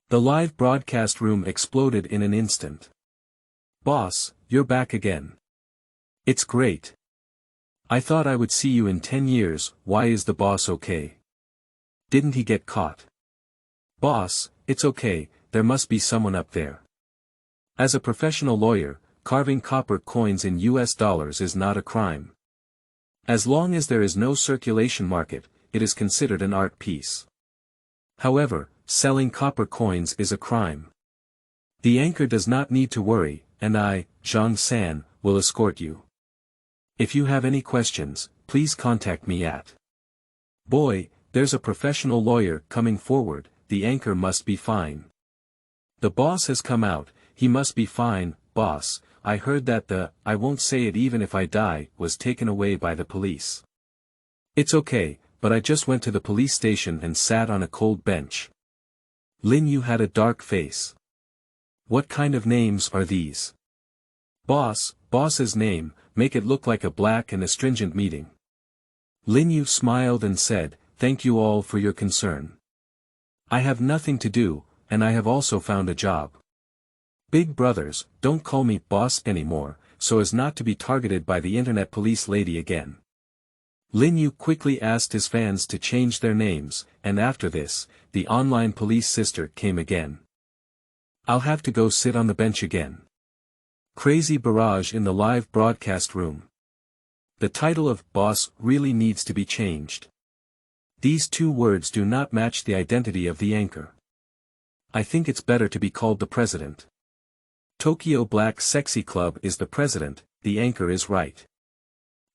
A: The live broadcast room exploded in an instant. Boss, you're back again. It's great. I thought I would see you in 10 years, why is the boss okay? Didn't he get caught? Boss, it's okay, there must be someone up there. As a professional lawyer, carving copper coins in US dollars is not a crime. As long as there is no circulation market, it is considered an art piece. However, selling copper coins is a crime. The anchor does not need to worry, and I, Zhang-san, will escort you. If you have any questions, please contact me at. Boy, there's a professional lawyer coming forward, the anchor must be fine. The boss has come out, he must be fine, boss, I heard that the, I won't say it even if I die, was taken away by the police. It's okay, but I just went to the police station and sat on a cold bench. Lin Yu had a dark face. What kind of names are these? Boss's name, make it look like a black and astringent meeting. Lin Yu smiled and said, thank you all for your concern. I have nothing to do, and I have also found a job. Big brothers, don't call me boss anymore, so as not to be targeted by the internet police lady again. Lin Yu quickly asked his fans to change their names, and after this, the online police sister came again. I'll have to go sit on the bench again. Crazy barrage in the live broadcast room. The title of boss really needs to be changed. These two words do not match the identity of the anchor. I think it's better to be called the president. Tokyo Black Sexy Club is the president, the anchor is right.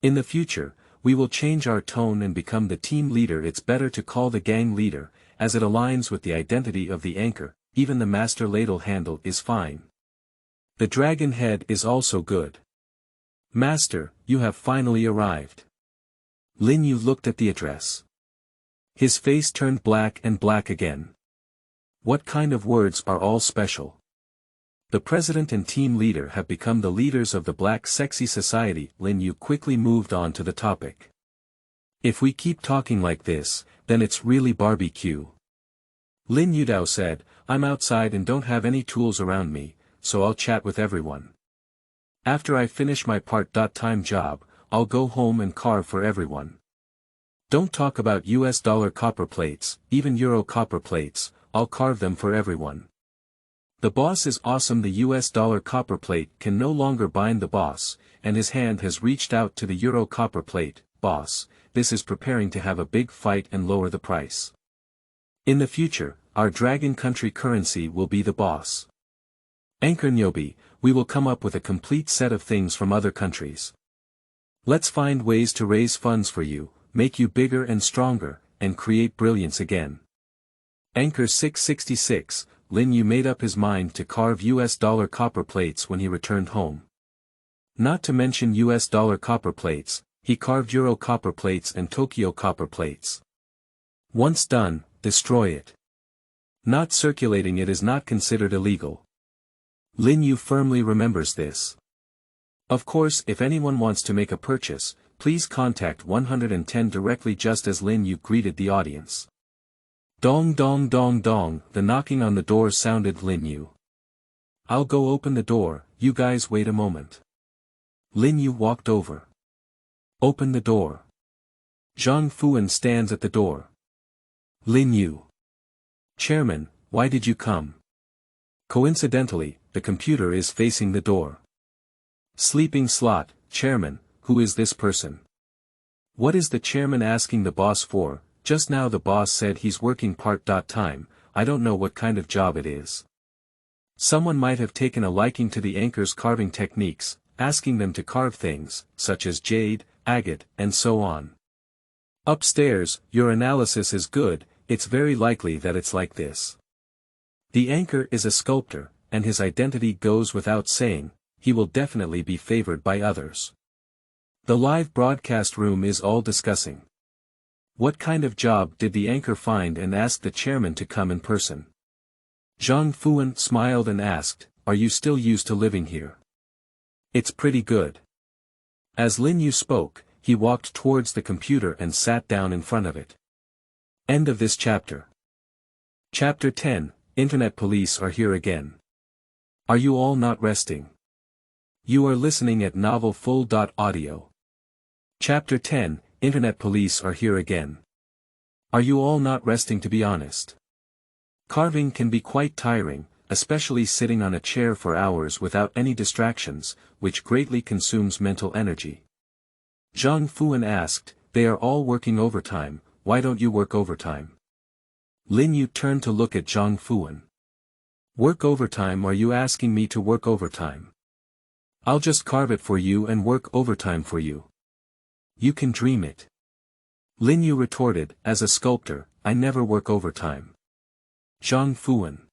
A: In the future, we will change our tone and become the team leader. It's better to call the gang leader, as it aligns with the identity of the anchor, even the master ladle handle is fine. The dragon head is also good. Master, you have finally arrived. Lin Yu looked at the address. His face turned black and black again. What kind of words are all special? The president and team leader have become the leaders of the Black Sexy Society. Lin Yu quickly moved on to the topic. If we keep talking like this, then it's really barbecue. Lin Yudao said, I'm outside and don't have any tools around me, so I'll chat with everyone. After I finish my part-time job, I'll go home and carve for everyone. Don't talk about US dollar copper plates, even Euro copper plates, I'll carve them for everyone. The boss is awesome. The US dollar copper plate can no longer bind the boss, and his hand has reached out to the Euro copper plate. Boss, this is preparing to have a big fight and lower the price. In the future, our dragon country currency will be the boss. Anchor Nyobi, we will come up with a complete set of things from other countries. Let's find ways to raise funds for you, make you bigger and stronger, and create brilliance again. Anchor 666, Lin Yu made up his mind to carve US dollar copper plates when he returned home. Not to mention US dollar copper plates, he carved Euro copper plates and Tokyo copper plates. Once done, destroy it. Not circulating it is not considered illegal. Lin Yu firmly remembers this. Of course, if anyone wants to make a purchase, please contact 110 directly. Just as Lin Yu greeted the audience. Dong dong dong dong, the knocking on the door sounded. Lin Yu. I'll go open the door, you guys wait a moment. Lin Yu walked over. Open the door. Zhang Fuan stands at the door. Lin Yu. Chairman, why did you come? Coincidentally, the computer is facing the door. Sleeping slot, Chairman, who is this person? What is the chairman asking the boss for? Just now the boss said he's working part-time, I don't know what kind of job it is. Someone might have taken a liking to the anchor's carving techniques, asking them to carve things, such as jade, agate, and so on. Upstairs, your analysis is good, it's very likely that it's like this. The anchor is a sculptor, and his identity goes without saying, he will definitely be favored by others. The live broadcast room is all discussing. What kind of job did the anchor find and asked the chairman to come in person? Zhang Fuan smiled and asked, are you still used to living here? It's pretty good. As Lin Yu spoke, he walked towards the computer and sat down in front of it. End of this chapter. Chapter 10, Internet Police are here again. Are you all not resting? You are listening at novelfull.audio. Chapter 10, Internet Police are here again. Are you all not resting to be honest? Carving can be quite tiring, especially sitting on a chair for hours without any distractions, which greatly consumes mental energy. Zhang Fuan asked, they are all working overtime, why don't you work overtime? Lin Yu turned to look at Zhang Fuan. Work overtime? Are you asking me to work overtime? I'll just carve it for you and work overtime for you. You can dream it. Lin Yu retorted, as a sculptor, I never work overtime. Zhang Fuan.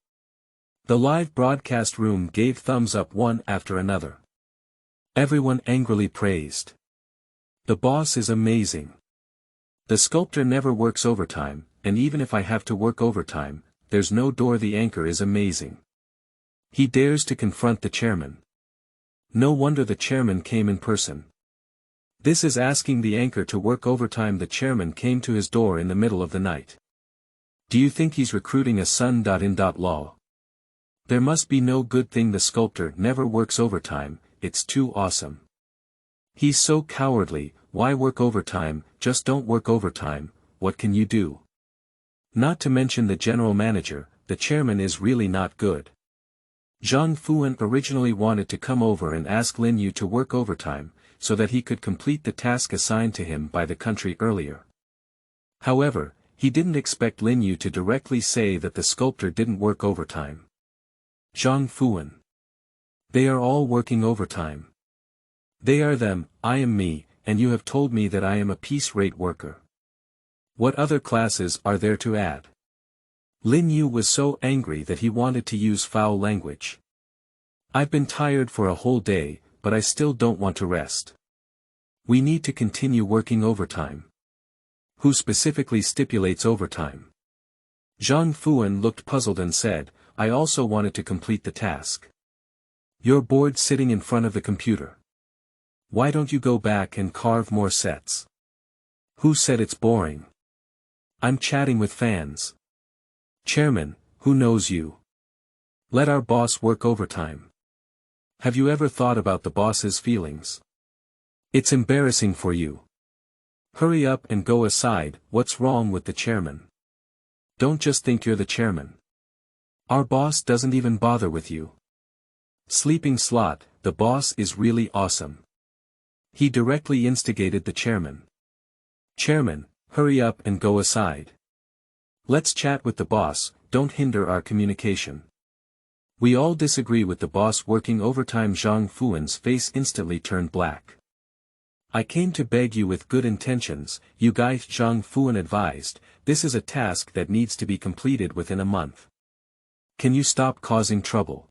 A: The live broadcast room gave thumbs up one after another. Everyone angrily praised. The boss is amazing. The sculptor never works overtime, and even if I have to work overtime, there's no door. The anchor is amazing. He dares to confront the chairman. No wonder the chairman came in person. This is asking the anchor to work overtime. The chairman came to his door in the middle of the night. Do you think he's recruiting a son.in.law? There must be no good thing. The sculptor never works overtime, it's too awesome. He's so cowardly, why work overtime? Just don't work overtime, what can you do? Not to mention the general manager, the chairman is really not good. Zhang Fuan originally wanted to come over and ask Lin Yu to work overtime, so that he could complete the task assigned to him by the country earlier. However, he didn't expect Lin Yu to directly say that the sculptor didn't work overtime. Zhang Fuan. They are all working overtime. They are them, I am me, and you have told me that I am a piece-rate worker. What other classes are there to add? Lin Yu was so angry that he wanted to use foul language. I've been tired for a whole day, but I still don't want to rest. We need to continue working overtime. Who specifically stipulates overtime? Zhang Fuan looked puzzled and said, I also wanted to complete the task. You're bored sitting in front of the computer. Why don't you go back and carve more sets? Who said it's boring? I'm chatting with fans. Chairman, who knows you? Let our boss work overtime. Have you ever thought about the boss's feelings? It's embarrassing for you. Hurry up and go aside. What's wrong with the chairman? Don't just think you're the chairman. Our boss doesn't even bother with you. Sleeping slot, the boss is really awesome. He directly instigated the chairman. Chairman, hurry up and go aside. Let's chat with the boss, don't hinder our communication. We all disagree with the boss working overtime. Zhang Fuan's face instantly turned black. I came to beg you with good intentions, you guys. Zhang Fuan advised, this is a task that needs to be completed within a month. Can you stop causing trouble?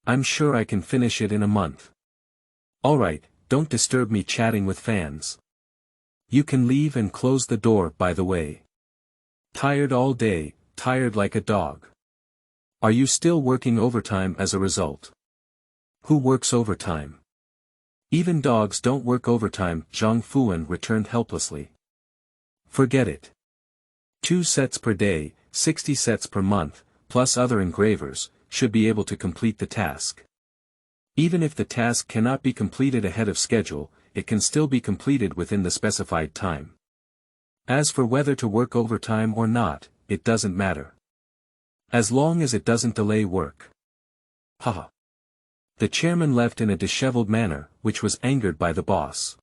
A: I'm sure I can finish it in a month. Alright, don't disturb me chatting with fans. You can leave and close the door. By the way. Tired all day, tired like a dog. Are you still working overtime as a result? Who works overtime? Even dogs don't work overtime. Zhang Fuan returned helplessly. Forget it. 2 sets per day, 60 sets per month, plus other engravers, should be able to complete the task. Even if the task cannot be completed ahead of schedule, it can still be completed within the specified time. As for whether to work overtime or not, it doesn't matter. As long as it doesn't delay work. Haha. The chairman left in a disheveled manner, which was angered by the boss.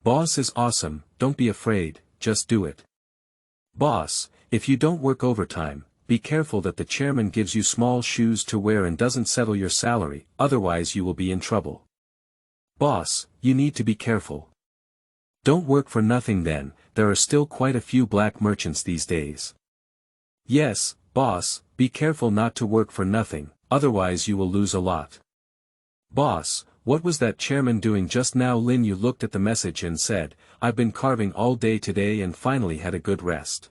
A: Boss is awesome, don't be afraid, just do it. Boss, if you don't work overtime, be careful that the chairman gives you small shoes to wear and doesn't settle your salary, otherwise you will be in trouble. Boss, you need to be careful. Don't work for nothing then, there are still quite a few black merchants these days. Yes, boss, be careful not to work for nothing, otherwise you will lose a lot. Boss, what was that chairman doing just now? Lin Yu looked at the message and said, I've been carving all day today and finally had a good rest.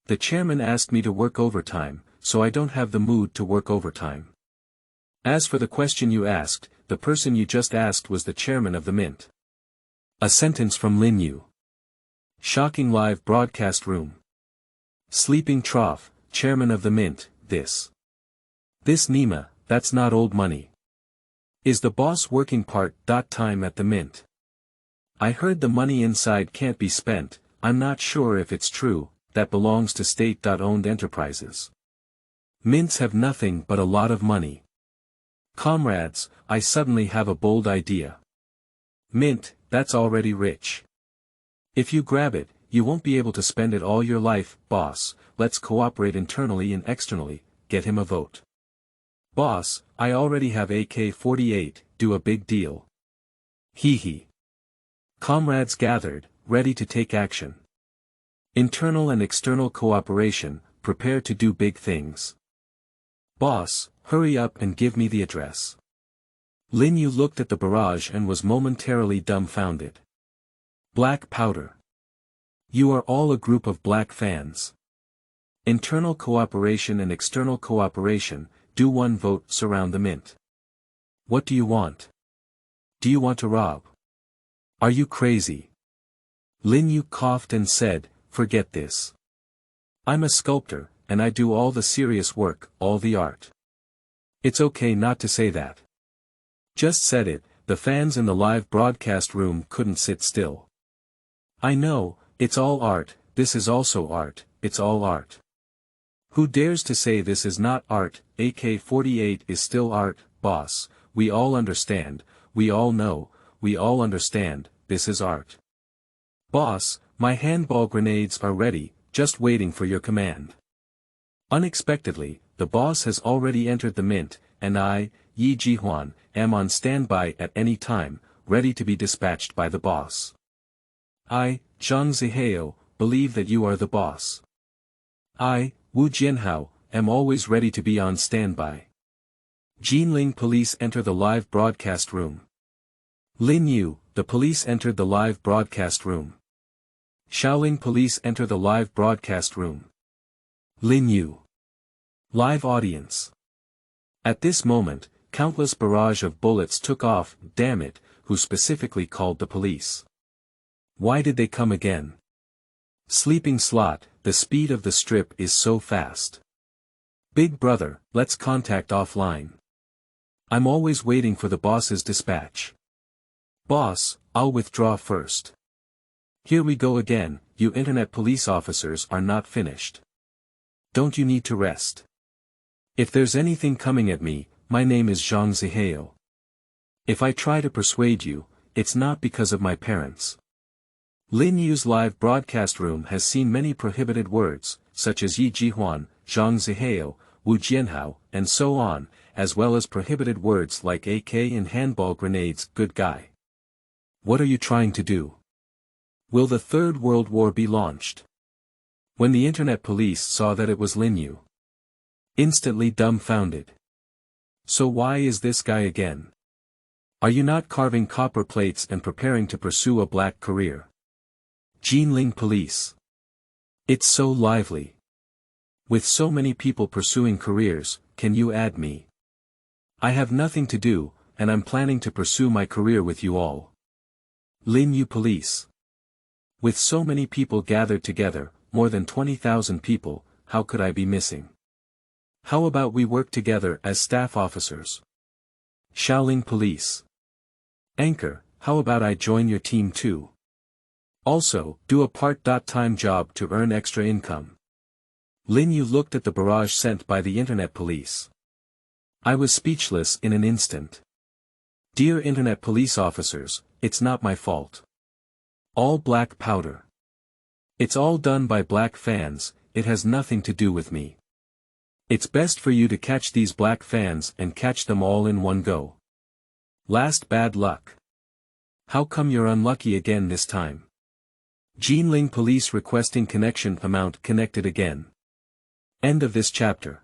A: The chairman asked me to work overtime, so I don't have the mood to work overtime. As for the question you asked, the person you just asked was the chairman of the mint. A sentence from Lin Yu. Shocking live broadcast room. Sleeping trough, chairman of the mint, this Nima, that's not old money. Is the boss working part-time at the mint? I heard the money inside can't be spent, I'm not sure if it's true, that belongs to state-owned enterprises. Mints have nothing but a lot of money. Comrades, I suddenly have a bold idea. Mint, that's already rich. If you grab it, you won't be able to spend it all your life, boss. Let's cooperate internally and externally, get him a vote. Boss, I already have AK-48, do a big deal. Hee hee. Comrades gathered, ready to take action. Internal and external cooperation, prepare to do big things. Boss, hurry up and give me the address. Lin Yu looked at the barrage and was momentarily dumbfounded. Black powder. You are all a group of black fans. Internal cooperation and external cooperation, do one vote, surround the mint. What do you want? Do you want to rob? Are you crazy? Lin Yu coughed and said, forget this. I'm a sculptor, and I do all the serious work, all the art. It's okay not to say that. Just said it, the fans in the live broadcast room couldn't sit still. I know, it's all art, this is also art, it's all art. Who dares to say this is not art? AK-48 is still art, boss, we all understand, we all know, we all understand, this is art. Boss, my handball grenades are ready, just waiting for your command. Unexpectedly, the boss has already entered the mint, and I, Yi Jihuan, am on standby at any time, ready to be dispatched by the boss. I, Zhang Zihao, believe that you are the boss. I, Wu Jianhao, am always ready to be on standby. Jinling police enter the live broadcast room. Lin Yu, the police entered the live broadcast room. Shaoling police enter the live broadcast room. Lin Yu. Live audience. At this moment, countless barrage of bullets took off. Damn it, who specifically called the police? Why did they come again? Sleeping slot, the speed of the strip is so fast. Big brother, let's contact offline. I'm always waiting for the boss's dispatch. Boss, I'll withdraw first. Here we go again, you internet police officers are not finished. Don't you need to rest? If there's anything coming at me, my name is Zhang Zihao. If I try to persuade you, it's not because of my parents. Lin Yu's live broadcast room has seen many prohibited words, such as Yi Jihuan, Zhang Zihao, Wu Jianhao, and so on, as well as prohibited words like AK and handball grenades. Good guy. What are you trying to do? Will the Third World War be launched? When the internet police saw that it was Lin Yu, instantly dumbfounded. So why is this guy again? Are you not carving copper plates and preparing to pursue a black career? Jinling police. It's so lively. With so many people pursuing careers, can you add me? I have nothing to do, and I'm planning to pursue my career with you all. Lin Yu police. With so many people gathered together, more than 20,000 people, how could I be missing? How about we work together as staff officers? Shaoling police. Anchor, how about I join your team too? Also, do a part-time job to earn extra income. Lin Yu looked at the barrage sent by the internet police. I was speechless in an instant. Dear internet police officers, it's not my fault. All black powder. It's all done by black fans, it has nothing to do with me. It's best for you to catch these black fans and catch them all in one go. Last bad luck. How come you're unlucky again this time? Jinling police requesting connection amount connected again. End of this chapter.